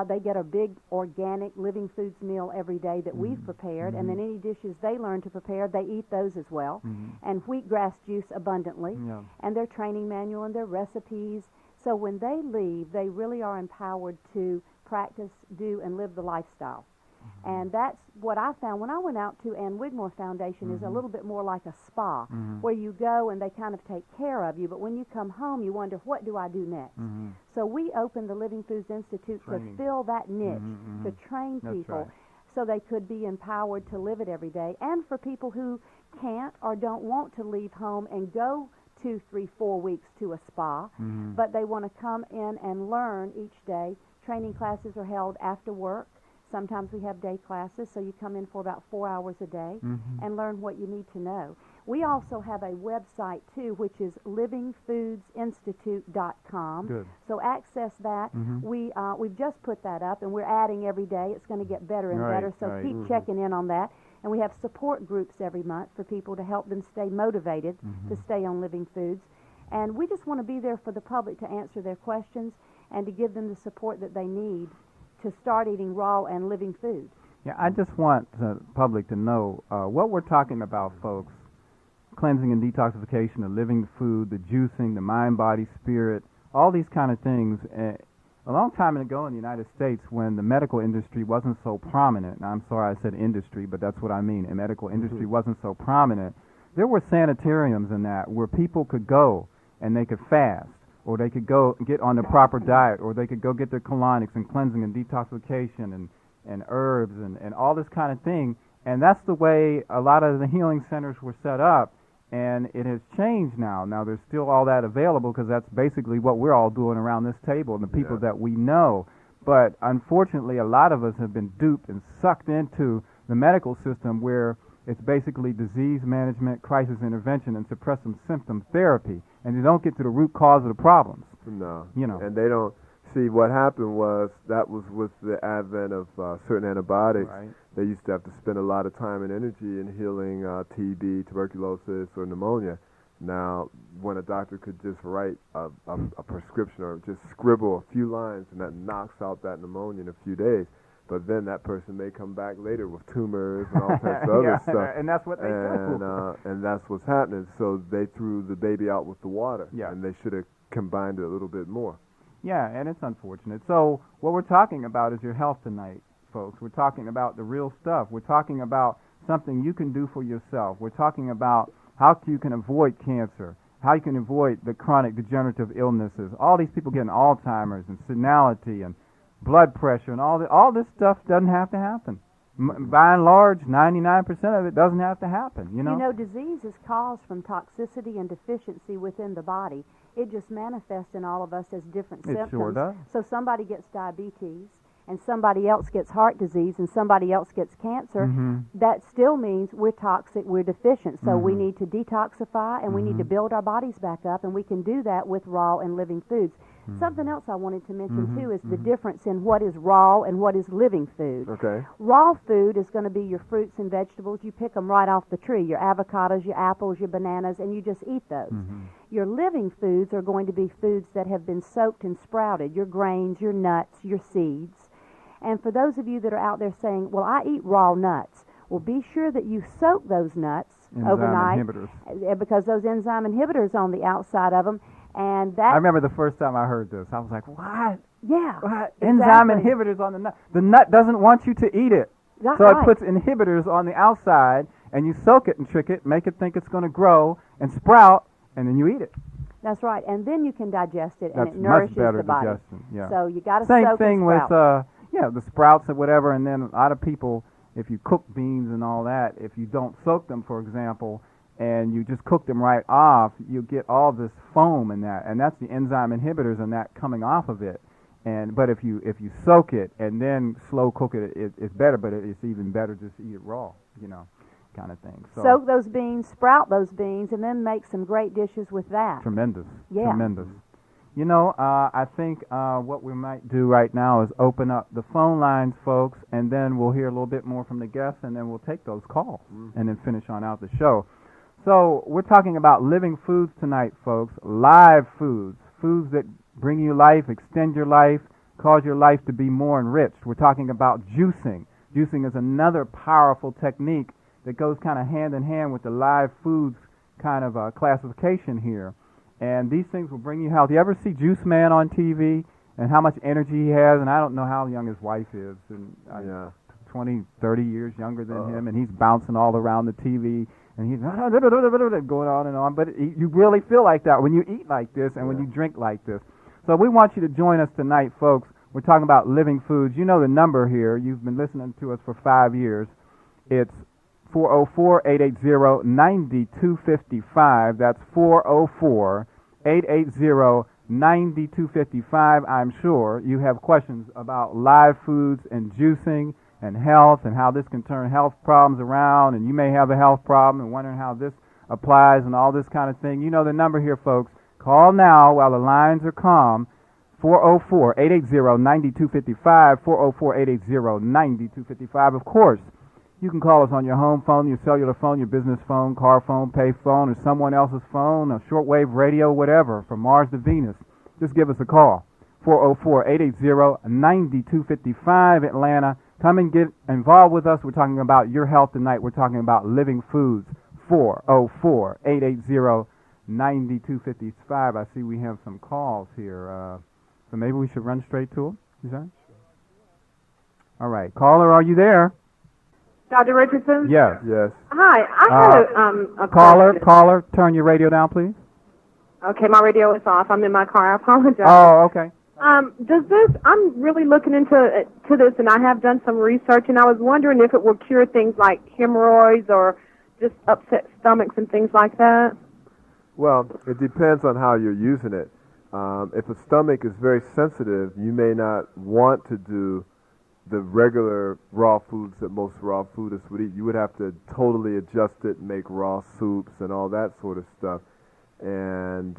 [SPEAKER 7] they get a big organic living foods meal every day that we've prepared, and then any dishes they learn to prepare, they eat those as well, and wheatgrass juice abundantly,
[SPEAKER 6] Yeah.
[SPEAKER 7] and their training manual and their recipes. So when they leave, they really are empowered to practice, do, and live the lifestyle. And that's what I found when I went out to Ann Wigmore Foundation is a little bit more like a spa, where you go and they kind of take care of you, but when you come home, you wonder, what do I do next? So we opened the Living Foods Institute
[SPEAKER 6] Training.
[SPEAKER 7] to fill that niche, to train
[SPEAKER 6] That's
[SPEAKER 7] people
[SPEAKER 6] right.
[SPEAKER 7] so they could be empowered to live it every day. And for people who can't or don't want to leave home and go 2, 3, 4 weeks to a spa, but they want to come in and learn each day. Training classes are held after work. Sometimes we have day classes, so you come in for about 4 hours a day and learn what you need to know. We also have a website, too, which is livingfoodsinstitute.com.
[SPEAKER 6] Good.
[SPEAKER 7] So access that. We've just put that up, and we're adding every day. It's going to get better and
[SPEAKER 6] Right,
[SPEAKER 7] better, so
[SPEAKER 6] right.
[SPEAKER 7] keep checking in on that. And we have support groups every month for people to help them stay motivated to stay on Living Foods. And we just want to be there for the public to answer their questions and to give them the support that they need to start eating raw and living food.
[SPEAKER 6] Yeah, I just want the public to know what we're talking about, folks. Cleansing and detoxification, the living food, the juicing, the mind, body, spirit, all these kind of things. A long time ago in the United States, when the medical industry wasn't so prominent, and I'm sorry I said industry, but that's what I mean, the medical industry wasn't so prominent, there were sanitariums in that where people could go and they could fast, or they could go get on the proper diet, or they could go get their colonics and cleansing and detoxification and herbs and all this kind of thing. And that's the way a lot of the healing centers were set up, and it has changed now. Now there's still all that available because that's basically what we're all doing around this table and the people that we know. But unfortunately, a lot of us have been duped and sucked into the medical system where it's basically disease management, crisis intervention, and suppressive symptom therapy, and they don't get to the root cause of the problems.
[SPEAKER 5] No.
[SPEAKER 6] You know.
[SPEAKER 5] And they don't see what happened was that was with the advent of certain antibiotics.
[SPEAKER 6] Right.
[SPEAKER 5] They used to have to spend a lot of time and energy in healing TB, tuberculosis, or pneumonia. Now, when a doctor could just write a prescription or just scribble a few lines, and that knocks out that pneumonia in a few days. But then that person may come back later with tumors and all types of other stuff.
[SPEAKER 6] And that's what they do.
[SPEAKER 5] And that's what's happening. So they threw the baby out with the water.
[SPEAKER 6] Yeah.
[SPEAKER 5] And they should have combined it a little bit more.
[SPEAKER 6] Yeah, and it's unfortunate. So what we're talking about is your health tonight, folks. We're talking about the real stuff. We're talking about something you can do for yourself. We're talking about how you can avoid cancer, how you can avoid the chronic degenerative illnesses. All these people getting Alzheimer's and senility and blood pressure and all this stuff doesn't have to happen. By and large, 99% of it doesn't have to happen, you know?
[SPEAKER 7] You know, disease is caused from toxicity and deficiency within the body. It just manifests in all of us as different symptoms.
[SPEAKER 6] It sure does.
[SPEAKER 7] So somebody gets diabetes, and somebody else gets heart disease, and somebody else gets cancer. That still means we're toxic, we're deficient. So we need to detoxify, and we need to build our bodies back up, and we can do that with raw and living foods. Something else I wanted to mention, too, is the difference in what is raw and what is living food.
[SPEAKER 5] Okay.
[SPEAKER 7] Raw food is going to be your fruits and vegetables. You pick them right off the tree, your avocados, your apples, your bananas, and you just eat those. Your living foods are going to be foods that have been soaked and sprouted, your grains, your nuts, your seeds. And for those of you that are out there saying, well, I eat raw nuts, well, be sure that you soak those nuts overnight.
[SPEAKER 6] Enzyme inhibitors.
[SPEAKER 7] Because those enzyme inhibitors on the outside of them, and that...
[SPEAKER 6] I remember the first time I heard this. I was like, what?
[SPEAKER 7] Yeah.
[SPEAKER 6] What?
[SPEAKER 7] Exactly.
[SPEAKER 6] Enzyme inhibitors on the nut. The nut doesn't want you to eat it.
[SPEAKER 7] Not
[SPEAKER 6] So
[SPEAKER 7] right.
[SPEAKER 6] it puts inhibitors on the outside, and you soak it and trick it, make it think it's going to grow and sprout, and then you eat it.
[SPEAKER 7] That's right. And then you can digest it, and
[SPEAKER 6] That's
[SPEAKER 7] it nourishes
[SPEAKER 6] much better
[SPEAKER 7] the body.
[SPEAKER 6] digestion. Yeah.
[SPEAKER 7] So you got to
[SPEAKER 6] Same
[SPEAKER 7] soak
[SPEAKER 6] thing
[SPEAKER 7] and
[SPEAKER 6] with
[SPEAKER 7] sprout.
[SPEAKER 6] the sprouts or whatever, and then a lot of people, if you cook beans and all that, if you don't soak them, for example, and you just cook them right off, you get all this foam in that, and that's the enzyme inhibitors and that coming off of it. But if you soak it and then slow cook it, it's better. But it's even better just to eat it raw, kind of thing. So
[SPEAKER 7] Soak those beans, sprout those beans, and then make some great dishes with that.
[SPEAKER 6] tremendous,
[SPEAKER 7] Yeah.
[SPEAKER 6] tremendous. You know, I think what we might do right now is open up the phone lines, folks, and then we'll hear a little bit more from the guests, and then we'll take those calls and then finish on out the show. So we're talking about living foods tonight, folks. Live foods, foods that bring you life, extend your life, cause your life to be more enriched. We're talking about juicing. Juicing is another powerful technique that goes kind of hand in hand with the live foods kind of classification here. And these things will bring you health. You ever see Juice Man on TV and how much energy he has? And I don't know how young his wife is. And 20, 30 years younger than him. And he's bouncing all around the TV. And he's going on and on. But you really feel like that when you eat like this and when you drink like this. So we want you to join us tonight, folks. We're talking about living foods. You know the number here. You've been listening to us for 5 years. It's 404-880-9255. That's 404-880-9255. I'm sure you have questions about live foods and juicing and health and how this can turn health problems around, and you may have a health problem and wondering how this applies and all this kind of thing. You know the number here, folks. Call now while the lines are calm. 404-880-9255. 404-880-9255. Of course, you can call us on your home phone, your cellular phone, your business phone, car phone, pay phone, or someone else's phone, a shortwave radio, whatever, from Mars to Venus. Just give us a call. 404-880-9255, Atlanta. Come and get involved with us. We're talking about your health tonight. We're talking about living foods. 404-880-9255. I see we have some calls here. So maybe we should run straight to them. Is that? All right. Caller, are you there?
[SPEAKER 8] Dr. Richardson?
[SPEAKER 6] Yes.
[SPEAKER 5] Yes.
[SPEAKER 8] Hi, I had a question.
[SPEAKER 6] Caller, turn your radio down, please.
[SPEAKER 8] Okay, my radio is off. I'm in my car. I apologize.
[SPEAKER 6] Oh, okay.
[SPEAKER 8] Does this? I'm really looking into this, and I have done some research, and I was wondering if it will cure things like hemorrhoids or just upset stomachs and things like that.
[SPEAKER 5] Well, it depends on how you're using it. If a stomach is very sensitive, you may not want to do the regular raw foods that most raw foodists would eat. You would have to totally adjust it and make raw soups and all that sort of stuff. And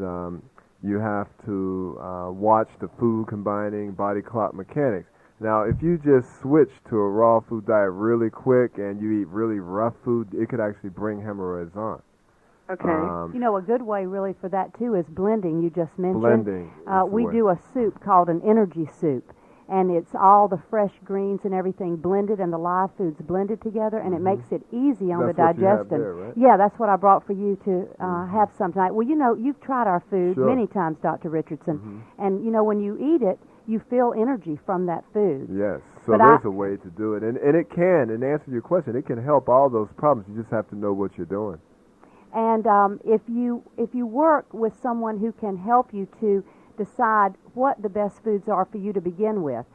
[SPEAKER 5] you have to watch the food combining body clock mechanics. Now, if you just switch to a raw food diet really quick and you eat really rough food, it could actually bring hemorrhoids on.
[SPEAKER 8] Okay.
[SPEAKER 7] You know, a good way really for that, too, is blending. You just mentioned.
[SPEAKER 5] Blending.
[SPEAKER 7] We do a soup called an energy soup. And it's all the fresh greens and everything blended and the live foods blended together, and it makes it easy on the digestion.
[SPEAKER 5] That's what you have there, right?
[SPEAKER 7] Yeah, that's what I brought for you to have some tonight. Well, you know, you've tried our food many times, Dr. Richardson, and, you know, when you eat it, you feel energy from that food.
[SPEAKER 5] Yes, so
[SPEAKER 7] But
[SPEAKER 5] there's a way to do it. And it can, in answer to your question, it can help all those problems. You just have to know what you're doing.
[SPEAKER 7] And if you work with someone who can help you to decide what the best foods are for you to begin with.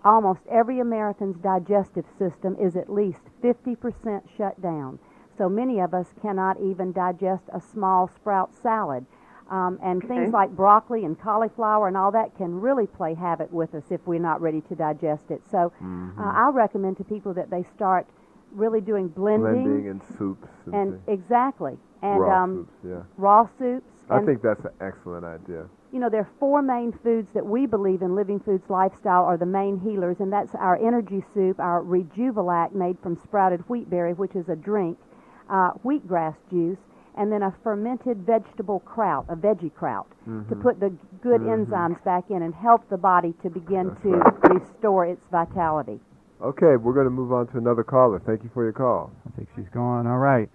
[SPEAKER 7] Almost every American's digestive system is at least 50% shut down. So many of us cannot even digest a small sprout salad. And things like broccoli and cauliflower and all that can really play havoc with us if we're not ready to digest it. So I recommend to people that they start really doing blending
[SPEAKER 5] and soups.
[SPEAKER 7] And exactly. And
[SPEAKER 5] raw soups, yeah.
[SPEAKER 7] Raw soups.
[SPEAKER 5] I think that's an excellent idea.
[SPEAKER 7] You know, there are 4 main foods that we believe in Living Foods Lifestyle are the main healers, and that's our energy soup, our Rejuvelac made from sprouted wheatberry, which is a drink, wheatgrass juice, and then a fermented vegetable kraut, a veggie kraut, to put the good enzymes back in and help the body to begin to restore its vitality.
[SPEAKER 5] Okay, we're going to move on to another caller. Thank you for your call.
[SPEAKER 6] I think she's gone. All right.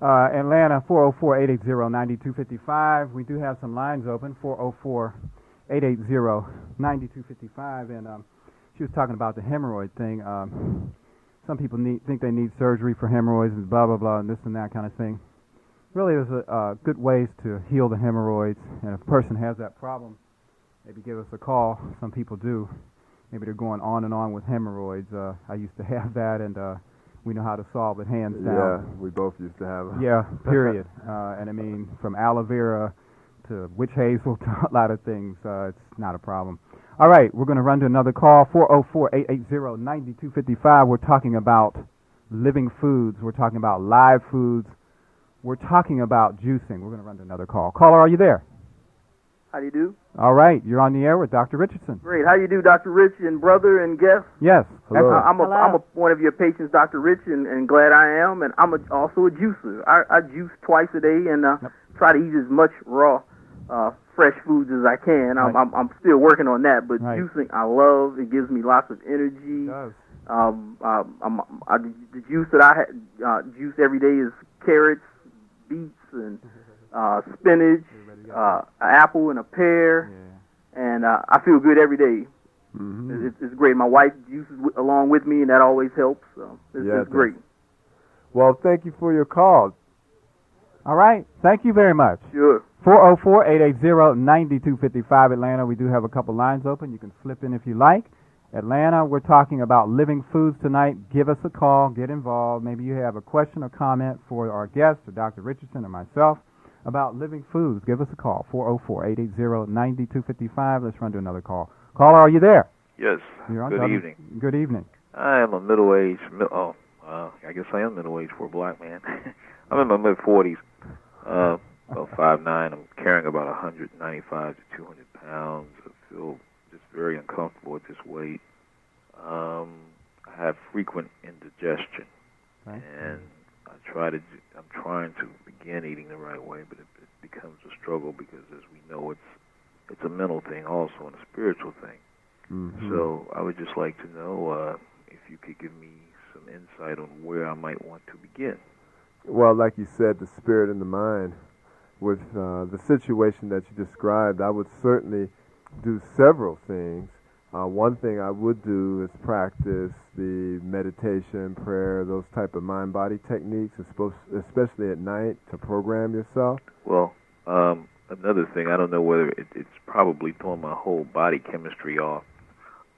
[SPEAKER 6] Atlanta, 404-880-9255. We do have some lines open, 404-880-9255. And she was talking about the hemorrhoid thing. Some people think they need surgery for hemorrhoids and blah, blah, blah, and this and that kind of thing. Really, there's good ways to heal the hemorrhoids. And if a person has that problem, maybe give us a call. Some people do. Maybe they're going on and on with hemorrhoids. I used to have that, and we know how to solve it hands down.
[SPEAKER 5] Yeah, we both used to have it.
[SPEAKER 6] Yeah, period. And I mean, from aloe vera to witch hazel to a lot of things, it's not a problem. All right, we're going to run to another call, 404-880-9255. We're talking about living foods. We're talking about live foods. We're talking about juicing. We're going to run to another call. Caller, are you there?
[SPEAKER 9] How do you do?
[SPEAKER 6] All right, you're on the air with Dr. Richardson.
[SPEAKER 9] Great. How do you do, Dr. Rich and brother and guest?
[SPEAKER 6] Yes.
[SPEAKER 5] Hello.
[SPEAKER 9] I'm one of your patients, Dr. Rich, and glad I am. And I'm also a juicer. I juice twice a day and try to eat as much raw, fresh foods as I can. I'm still working on that, but juicing I love. It gives me lots of energy.
[SPEAKER 6] It does.
[SPEAKER 9] The juice that I juice every day is carrots, beets, and spinach, an apple, and a pear, and I feel good every day. Mm-hmm. It's great. My wife juices along with me, and that always helps. So it's great.
[SPEAKER 5] Well, thank you for your call.
[SPEAKER 6] All right. Thank you very much.
[SPEAKER 9] Sure.
[SPEAKER 6] 404-880-9255, Atlanta. We do have a couple lines open. You can slip in if you like. Atlanta, we're talking about living foods tonight. Give us a call. Get involved. Maybe you have a question or comment for our guest, or Dr. Richardson or myself, about living foods. Give us a call. 404-880-9255. Let's run to another call. Caller, are you there?
[SPEAKER 10] Yes. Good evening.
[SPEAKER 6] Good evening.
[SPEAKER 10] I am a middle-aged, I guess I am middle-aged for a black man. I'm in my mid-40s, about 5'9". I'm carrying about 195 to 200 pounds. I feel just very uncomfortable at this weight. I have frequent indigestion, and I'm trying to begin eating the right way, but it becomes a struggle because, as we know, it's a mental thing also and a spiritual thing. Mm-hmm. So I would just like to know if you could give me some insight on where I might want to begin.
[SPEAKER 5] Well, like you said, the spirit and the mind. With the situation that you described, I would certainly do several things. One thing I would do is practice the meditation, prayer, those type of mind-body techniques, especially at night, to program yourself.
[SPEAKER 10] Well, another thing, I don't know whether it's probably throwing my whole body chemistry off.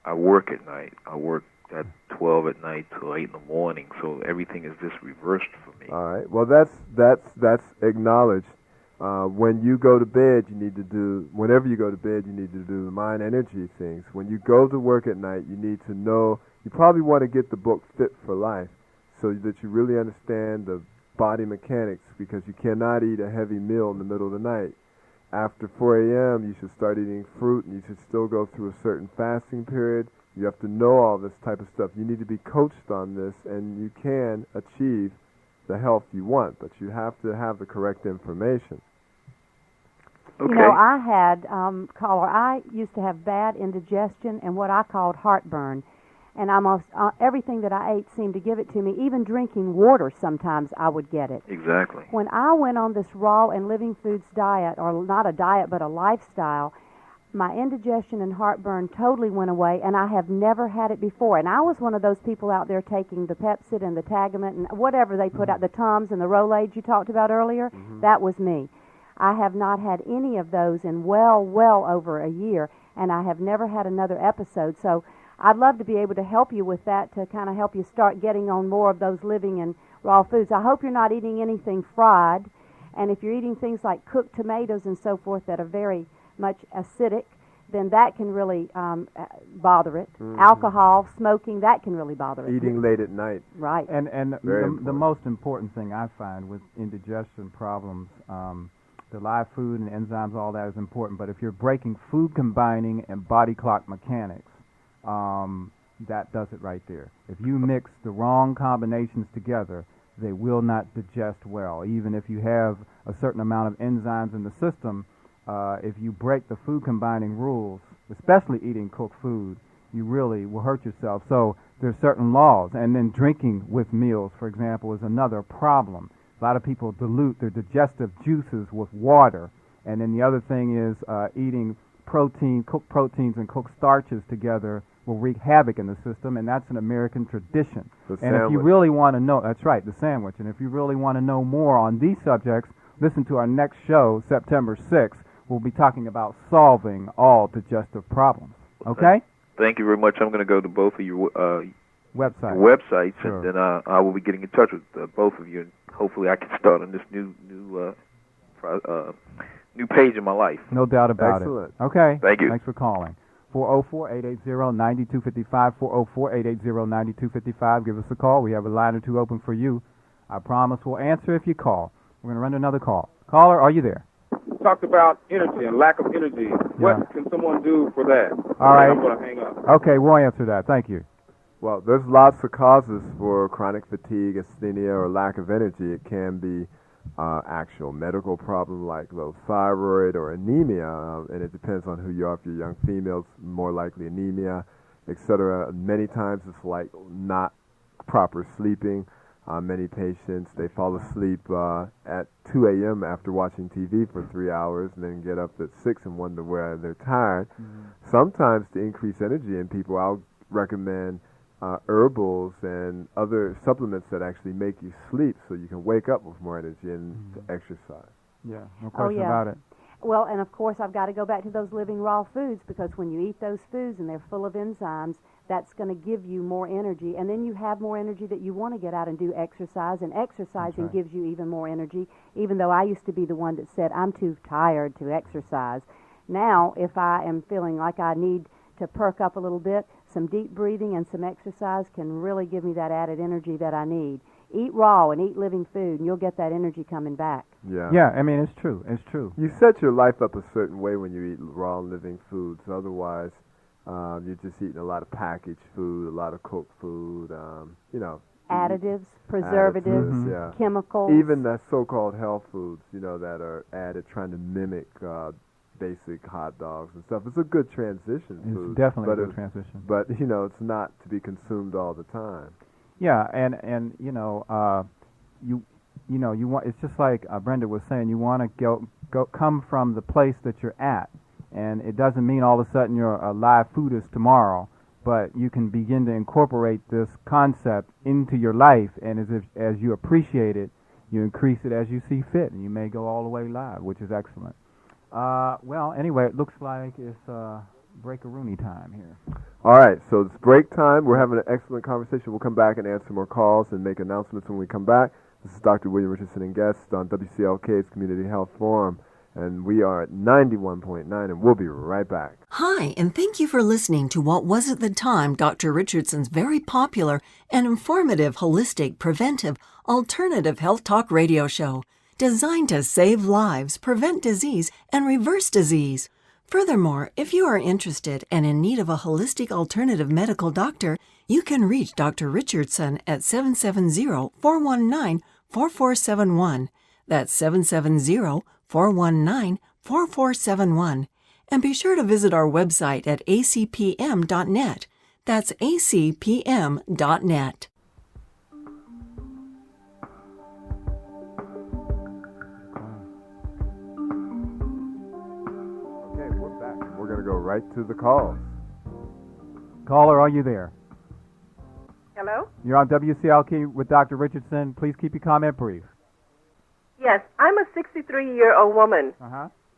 [SPEAKER 10] I work at night. I work at 12 at night till 8 in the morning, so everything is just reversed for me.
[SPEAKER 5] All right. Well, that's acknowledged. When you go to bed, whenever you go to bed, you need to do the mind energy things. When you go to work at night, you need to know, you probably want to get the book Fit for Life so that you really understand the body mechanics, because you cannot eat a heavy meal in the middle of the night. After 4 a.m., you should start eating fruit, and you should still go through a certain fasting period. You have to know all this type of stuff. You need to be coached on this, and you can achieve the health you want, but you have to have the correct information.
[SPEAKER 10] Okay.
[SPEAKER 7] You know, I had, caller, I used to have bad indigestion and what I called heartburn. And almost everything that I ate seemed to give it to me. Even drinking water, sometimes I would get it.
[SPEAKER 10] Exactly.
[SPEAKER 7] When I went on this raw and living foods diet, or not a diet but a lifestyle, my indigestion and heartburn totally went away, and I have never had it before. And I was one of those people out there taking the Pepcid and the Tagamet and whatever they put out, the Tums and the Rolaids you talked about earlier. Mm-hmm. That was me. I have not had any of those in well over a year, and I have never had another episode. So I'd love to be able to help you with that, to kind of help you start getting on more of those living and raw foods. I hope you're not eating anything fried, and if you're eating things like cooked tomatoes and so forth that are very much acidic, then that can really bother it. Mm-hmm. Alcohol, smoking, that can really bother it.
[SPEAKER 5] Eating late at night.
[SPEAKER 7] Right.
[SPEAKER 6] And the most important thing I find with indigestion problems, the live food and enzymes, all that is important, but if you're breaking food combining and body clock mechanics, that does it right there. If you mix the wrong combinations together, they will not digest well. Even if you have a certain amount of enzymes in the system, if you break the food combining rules, especially eating cooked food, you really will hurt yourself. So there's certain laws. And then drinking with meals, for example, is another problem. A lot of people dilute their digestive juices with water. And then the other thing is eating cooked proteins and cooked starches together will wreak havoc in the system, and that's an American tradition. If you really want to know, that's right, the sandwich. And if you really want to know more on these subjects, listen to our next show, September 6th. We'll be talking about solving all digestive problems. Okay?
[SPEAKER 10] Thank you very much. I'm going to go to both of your websites, sure. And then I will be getting in touch with both of you, and hopefully I can start on this new page in my life.
[SPEAKER 6] No doubt about
[SPEAKER 5] Excellent.
[SPEAKER 6] It. Okay.
[SPEAKER 10] Thank you.
[SPEAKER 6] Thanks for calling. 404-880-9255, 404-880-9255. Give us a call. We have a line or two open for you. I promise we'll answer if you call. We're going to run to another call. Caller, are you there?
[SPEAKER 11] talked about energy and lack of energy. What can someone do for that?
[SPEAKER 6] All right.
[SPEAKER 11] I'm going to hang up.
[SPEAKER 6] Okay, we'll answer that. Thank you.
[SPEAKER 5] Well, there's lots of causes for chronic fatigue, asthenia, or lack of energy. It can be actual medical problem like low thyroid or anemia, and it depends on who you are. If you're young females, more likely anemia, etc. Many times it's like not proper sleeping. Many patients, they fall asleep at 2 a.m. after watching TV for 3 hours and then get up at 6 and wonder where they're tired. Sometimes to increase energy in people, I'll recommend herbals and other supplements that actually make you sleep so you can wake up with more energy and to exercise.
[SPEAKER 6] Yeah, no question about it.
[SPEAKER 7] Well, and of course, I've got to go back to those living raw foods, because when you eat those foods and they're full of enzymes, that's going to give you more energy, and then you have more energy that you want to get out and do exercise, and exercising gives you even more energy, even though I used to be the one that said, I'm too tired to exercise. Now, if I am feeling like I need to perk up a little bit, some deep breathing and some exercise can really give me that added energy that I need. Eat raw and eat living food, and you'll get that energy coming back.
[SPEAKER 6] Yeah, I mean, it's true. It's true.
[SPEAKER 5] You set your life up a certain way when you eat raw living foods. Otherwise, you're just eating a lot of packaged food, a lot of cooked food,
[SPEAKER 7] Additives, preservatives, chemicals.
[SPEAKER 5] Even the so-called health foods, that are added, trying to mimic basic hot dogs and stuff. It's a good transition food.
[SPEAKER 6] It's definitely a good transition.
[SPEAKER 5] But, it's not to be consumed all the time.
[SPEAKER 6] Yeah, and you want. It's just like Brenda was saying. You want to come from the place that you're at, and it doesn't mean all of a sudden you're a live foodist tomorrow. But you can begin to incorporate this concept into your life, and as you appreciate it, you increase it as you see fit, and you may go all the way live, which is excellent. Well, anyway, it looks like it's break-a-rooney time here.
[SPEAKER 5] All right, so it's break time. We're having an excellent conversation. We'll come back and answer more calls and make announcements when we come back. This is Dr. William Richardson and guests on WCLK's Community Health Forum, and we are at 91.9, and we'll be right back.
[SPEAKER 4] Hi, and thank you for listening to what was at the time Dr. Richardson's very popular and informative holistic, preventive, alternative health talk radio show, designed to save lives, prevent disease, and reverse disease. Furthermore, if you are interested and in need of a holistic alternative medical doctor, you can reach Dr. Richardson at 770-419-4471. That's 770-419-4471. And be sure to visit our website at acpm.net. That's acpm.net.
[SPEAKER 5] We're going to go right to the calls.
[SPEAKER 6] Caller, are you there?
[SPEAKER 12] Hello?
[SPEAKER 6] You're on WCLK with Dr. Richardson. Please keep your comment brief.
[SPEAKER 12] Yes, I'm a 63-year-old woman,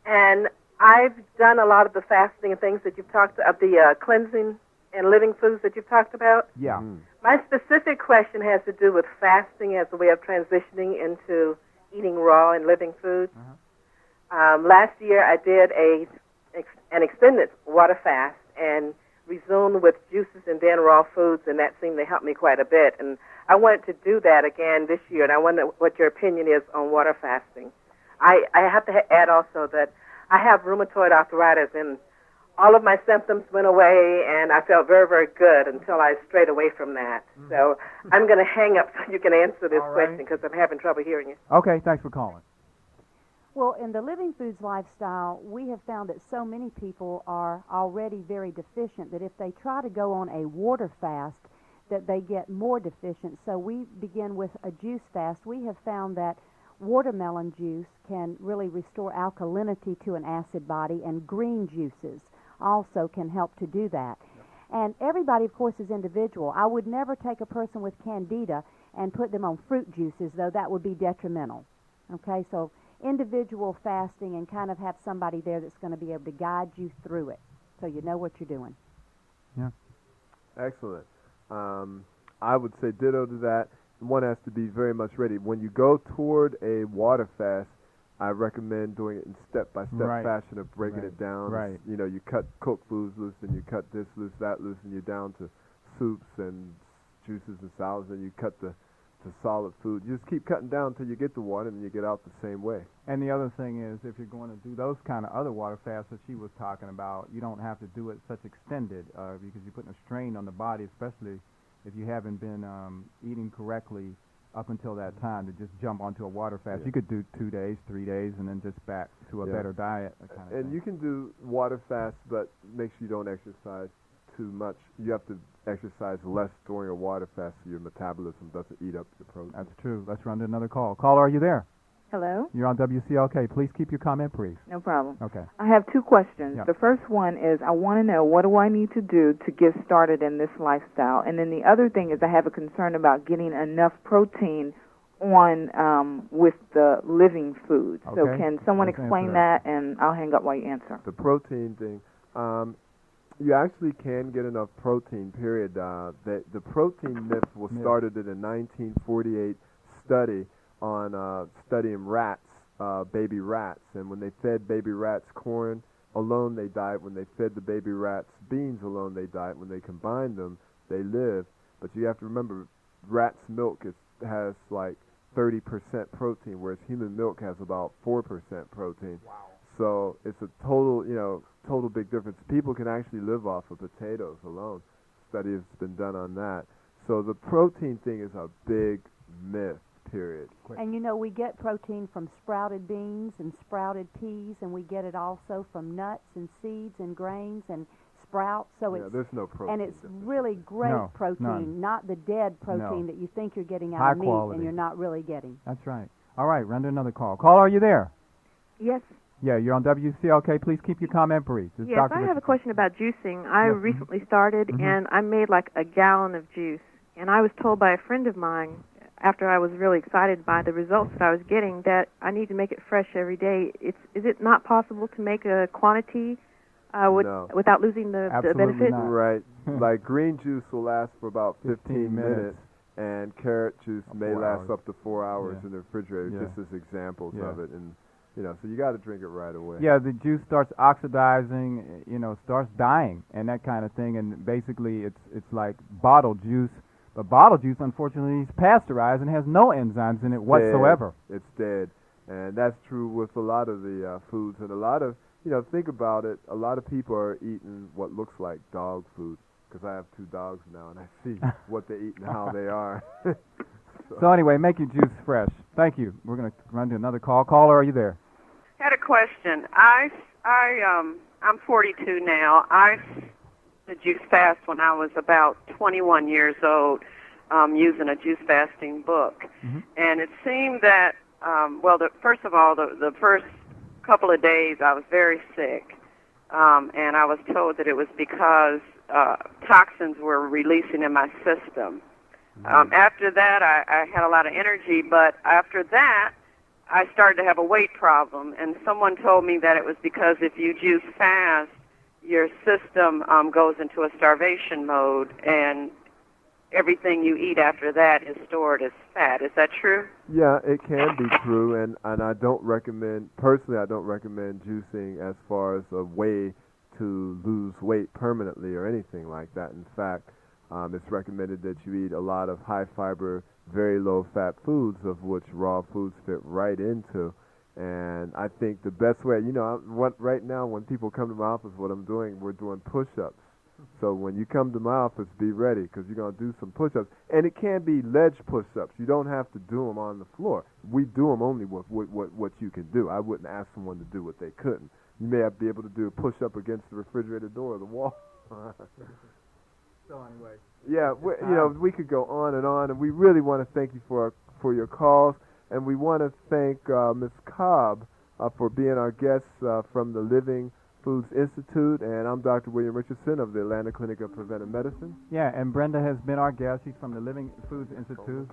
[SPEAKER 12] and I've done a lot of the fasting and things that you've talked about, the cleansing and living foods that you've talked about.
[SPEAKER 6] Yeah.
[SPEAKER 12] My specific question has to do with fasting as a way of transitioning into eating raw and living foods. Last year I did an extended water fast and resumed with juices and then raw foods, and that seemed to help me quite a bit. And I wanted to do that again this year, and I wonder what your opinion is on water fasting. I have to add also that I have rheumatoid arthritis, and all of my symptoms went away, and I felt very, very good until I strayed away from that. So I'm going to hang up so you can answer this question, because I'm having trouble hearing you.
[SPEAKER 6] Okay, thanks for calling.
[SPEAKER 7] Well, in the living foods lifestyle, we have found that so many people are already very deficient that if they try to go on a water fast, that they get more deficient. So we begin with a juice fast. We have found that watermelon juice can really restore alkalinity to an acid body, and green juices also can help to do that. And everybody, of course, is individual. I would never take a person with candida and put them on fruit juices, though that would be detrimental. Okay, so individual fasting, and kind of have somebody there that's going to be able to guide you through it so you know what you're doing.
[SPEAKER 6] Yeah.
[SPEAKER 5] Excellent. I would say ditto to that. One has to be very much ready. When you go toward a water fast, I recommend doing it in step-by-step fashion of breaking it down.
[SPEAKER 6] Right.
[SPEAKER 5] You cut cooked foods loose, and you cut this loose, that loose, and you're down to soups and juices and salads, and you cut the to solid food. You just keep cutting down until you get to one, and you get out the same way.
[SPEAKER 6] And the other thing is, if you're going to do those kind of other water fasts that she was talking about, you don't have to do it such extended because you're putting a strain on the body, especially if you haven't been eating correctly up until that time, to just jump onto a water fast.
[SPEAKER 5] Yeah.
[SPEAKER 6] You could do 2 days, 3 days, and then just back to a better diet. Kind of
[SPEAKER 5] and
[SPEAKER 6] thing.
[SPEAKER 5] you can do water fast, but make sure you don't exercise too much. You have to exercise less during a water fast so your metabolism doesn't eat up the protein.
[SPEAKER 6] That's true. Let's run to another call. Caller, are you there?
[SPEAKER 13] Hello?
[SPEAKER 6] You're on WCLK. Please keep your comment brief.
[SPEAKER 13] No problem.
[SPEAKER 6] Okay.
[SPEAKER 13] I have 2 questions.
[SPEAKER 6] Yep.
[SPEAKER 13] The first one is I want to know, what do I need to do to get started in this lifestyle? And then the other thing is I have a concern about getting enough protein on with the living foods.
[SPEAKER 6] Okay.
[SPEAKER 13] So can someone
[SPEAKER 5] Let's
[SPEAKER 13] explain
[SPEAKER 5] answer
[SPEAKER 13] that, and I'll hang up while you answer.
[SPEAKER 5] The protein thing, you actually can get enough protein, period. The protein myth was started in a 1948 study on studying rats, baby rats. And when they fed baby rats corn alone, they died. When they fed the baby rats beans alone, they died. When they combined them, they lived. But you have to remember, rat's milk has like 30% protein, whereas human milk has about 4% protein. Wow. So it's a total big difference. People can actually live off of potatoes alone. Study has been done on that. So the protein thing is a big myth, period.
[SPEAKER 7] And we get protein from sprouted beans and sprouted peas, and we get it also from nuts and seeds and grains and sprouts. So
[SPEAKER 5] there's no protein.
[SPEAKER 7] And it's really great protein,
[SPEAKER 6] none.
[SPEAKER 7] not the dead protein that you think you're getting out of meat
[SPEAKER 6] quality.
[SPEAKER 7] and you're not really getting.
[SPEAKER 6] That's right. All right, run to another call. Caller, are you there?
[SPEAKER 8] Yes.
[SPEAKER 6] Yeah, you're on WCLK. Please keep your comment brief. This is
[SPEAKER 8] Yes,
[SPEAKER 6] Dr.
[SPEAKER 8] I have a
[SPEAKER 6] Richardson.
[SPEAKER 8] question about juicing. I recently started, and I made like a gallon of juice. And I was told by a friend of mine, after I was really excited by the results that I was getting, that I need to make it fresh every day. Is it not possible to make a quantity
[SPEAKER 5] No.
[SPEAKER 8] without losing the benefit?
[SPEAKER 6] not.
[SPEAKER 5] Right. Like green juice will last for about 15 minutes, and carrot juice may
[SPEAKER 6] 4
[SPEAKER 5] last
[SPEAKER 6] hours.
[SPEAKER 5] up to 4 hours
[SPEAKER 6] Yeah.
[SPEAKER 5] in the refrigerator,
[SPEAKER 6] Yeah.
[SPEAKER 5] just as examples
[SPEAKER 6] Yeah.
[SPEAKER 5] of it. And so you got to drink it right away.
[SPEAKER 6] Yeah, the juice starts oxidizing, starts dying and that kind of thing. And basically, it's like bottled juice. But bottled juice, unfortunately, is pasteurized and has no enzymes in it whatsoever.
[SPEAKER 5] It's dead. And that's true with a lot of the foods. And a lot of, think about it, a lot of people are eating what looks like dog food. Because I have 2 dogs now, and I see what they eat and how they are.
[SPEAKER 6] So anyway, make your juice fresh. Thank you. We're going to run to another call. Caller, are you there?
[SPEAKER 14] Had a question. I'm 42 now. I did juice fast when I was about 21 years old, using a juice fasting book, and it seemed that first of all, the first couple of days I was very sick, and I was told that it was because toxins were releasing in my system. After that, I had a lot of energy, but after that, I started to have a weight problem, and someone told me that it was because if you juice fast, your system goes into a starvation mode, and everything you eat after that is stored as fat. Is that true?
[SPEAKER 5] Yeah, it can be true, and I don't recommend juicing as far as a way to lose weight permanently or anything like that. In fact, it's recommended that you eat a lot of high-fiber, very low-fat foods, of which raw foods fit right into. And I think the best way, right now when people come to my office, what I'm doing, we're doing push-ups. So when you come to my office, be ready, because you're going to do some push-ups. And it can be ledge push-ups. You don't have to do them on the floor. We do them only with what you can do. I wouldn't ask someone to do what they couldn't. You may be able to do a push-up against the refrigerator door or the wall.
[SPEAKER 6] So anyway.
[SPEAKER 5] Yeah, we could go on, and we really want to thank you for your calls, and we want to thank Ms. Cobb for being our guest from the Living Foods Institute, and I'm Dr. William Richardson of the Atlanta Clinic of Preventive Medicine.
[SPEAKER 6] Yeah, and Brenda has been our guest. She's from the Living Foods Institute,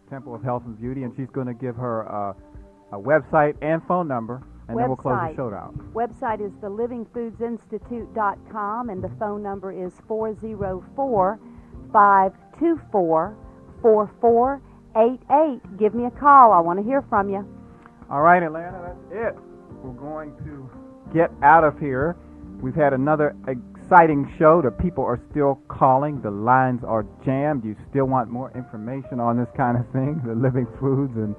[SPEAKER 6] Temple of Health and Beauty, and she's going to give her a website and phone number, and then we'll close the show out.
[SPEAKER 7] Website is thelivingfoodsinstitute.com, and the phone number is 404-524-4488. Give me a call. I want to hear from you.
[SPEAKER 6] All right, Atlanta, that's it. We're going to get out of here. We've had another exciting show. The people are still calling. The lines are jammed. You still want more information on this kind of thing, the living foods. And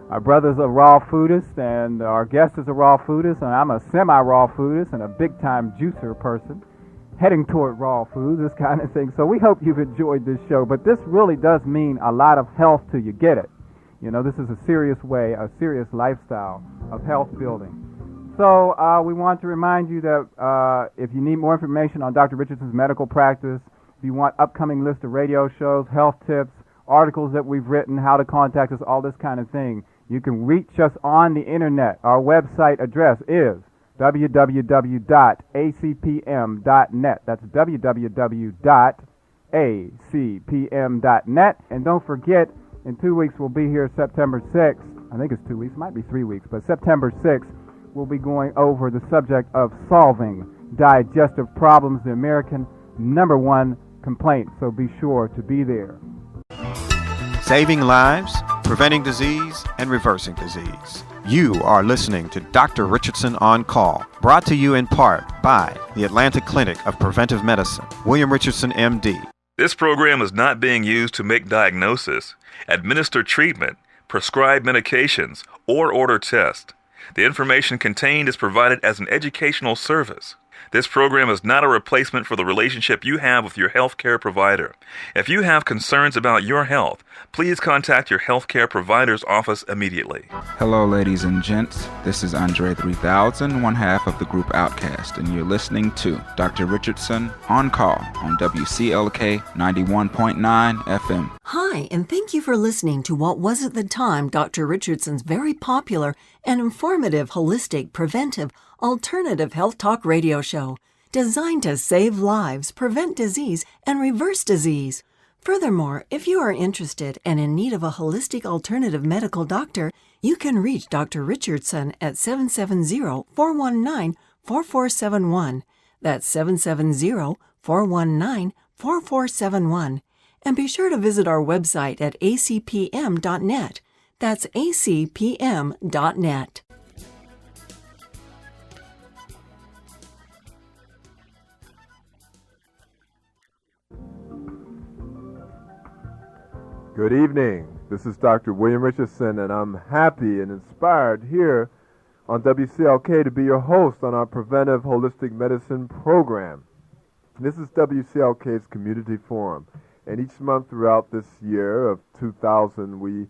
[SPEAKER 6] our brother's a raw foodist, and our guest is a raw foodist, and I'm a semi-raw foodist and a big-time juicer person heading toward raw foods, this kind of thing. So we hope you've enjoyed this show. But this really does mean a lot of health till you get it. You know, this is a serious way, a serious lifestyle of health building. So we want to remind you that if you need more information on Dr. Richardson's medical practice, if you want upcoming list of radio shows, health tips, articles that we've written, how to contact us, all this kind of thing, you can reach us on the internet. Our website address is www.acpm.net. That's www.acpm.net. And don't forget, in 2 weeks we'll be here September 6th. I think it's 2 weeks, might be 3 weeks, but September 6th we'll be going over the subject of solving digestive problems, the American #1 complaint. So be sure to be there.
[SPEAKER 1] Saving lives, preventing disease, and reversing disease. You are listening to Dr. Richardson on Call, brought to you in part by the Atlanta Clinic of Preventive Medicine, William Richardson, MD.
[SPEAKER 2] This program is not being used to make diagnosis, administer treatment, prescribe medications, or order tests. The information contained is provided as an educational service. This program is not a replacement for the relationship you have with your healthcare provider. If you have concerns about your health, please contact your healthcare provider's office immediately.
[SPEAKER 3] Hello, ladies and gents. This is Andre 3000, one half of the group Outcast, and you're listening to Dr. Richardson on Call on WCLK 91.9 FM.
[SPEAKER 4] Hi, and thank you for listening to what was at the time Dr. Richardson's very popular and informative holistic, preventive, alternative health talk radio show, designed to save lives, prevent disease, and reverse disease. Furthermore, if you are interested and in need of a holistic alternative medical doctor, you can reach Dr. Richardson at 770-419-4471. That's 770-419-4471. And be sure to visit our website at acpm.net. That's acpm.net.
[SPEAKER 5] Good evening. This is Dr. William Richardson, and I'm happy and inspired here on WCLK to be your host on our Preventive Holistic Medicine program. This is WCLK's Community Forum, and each month throughout this year of 2000, we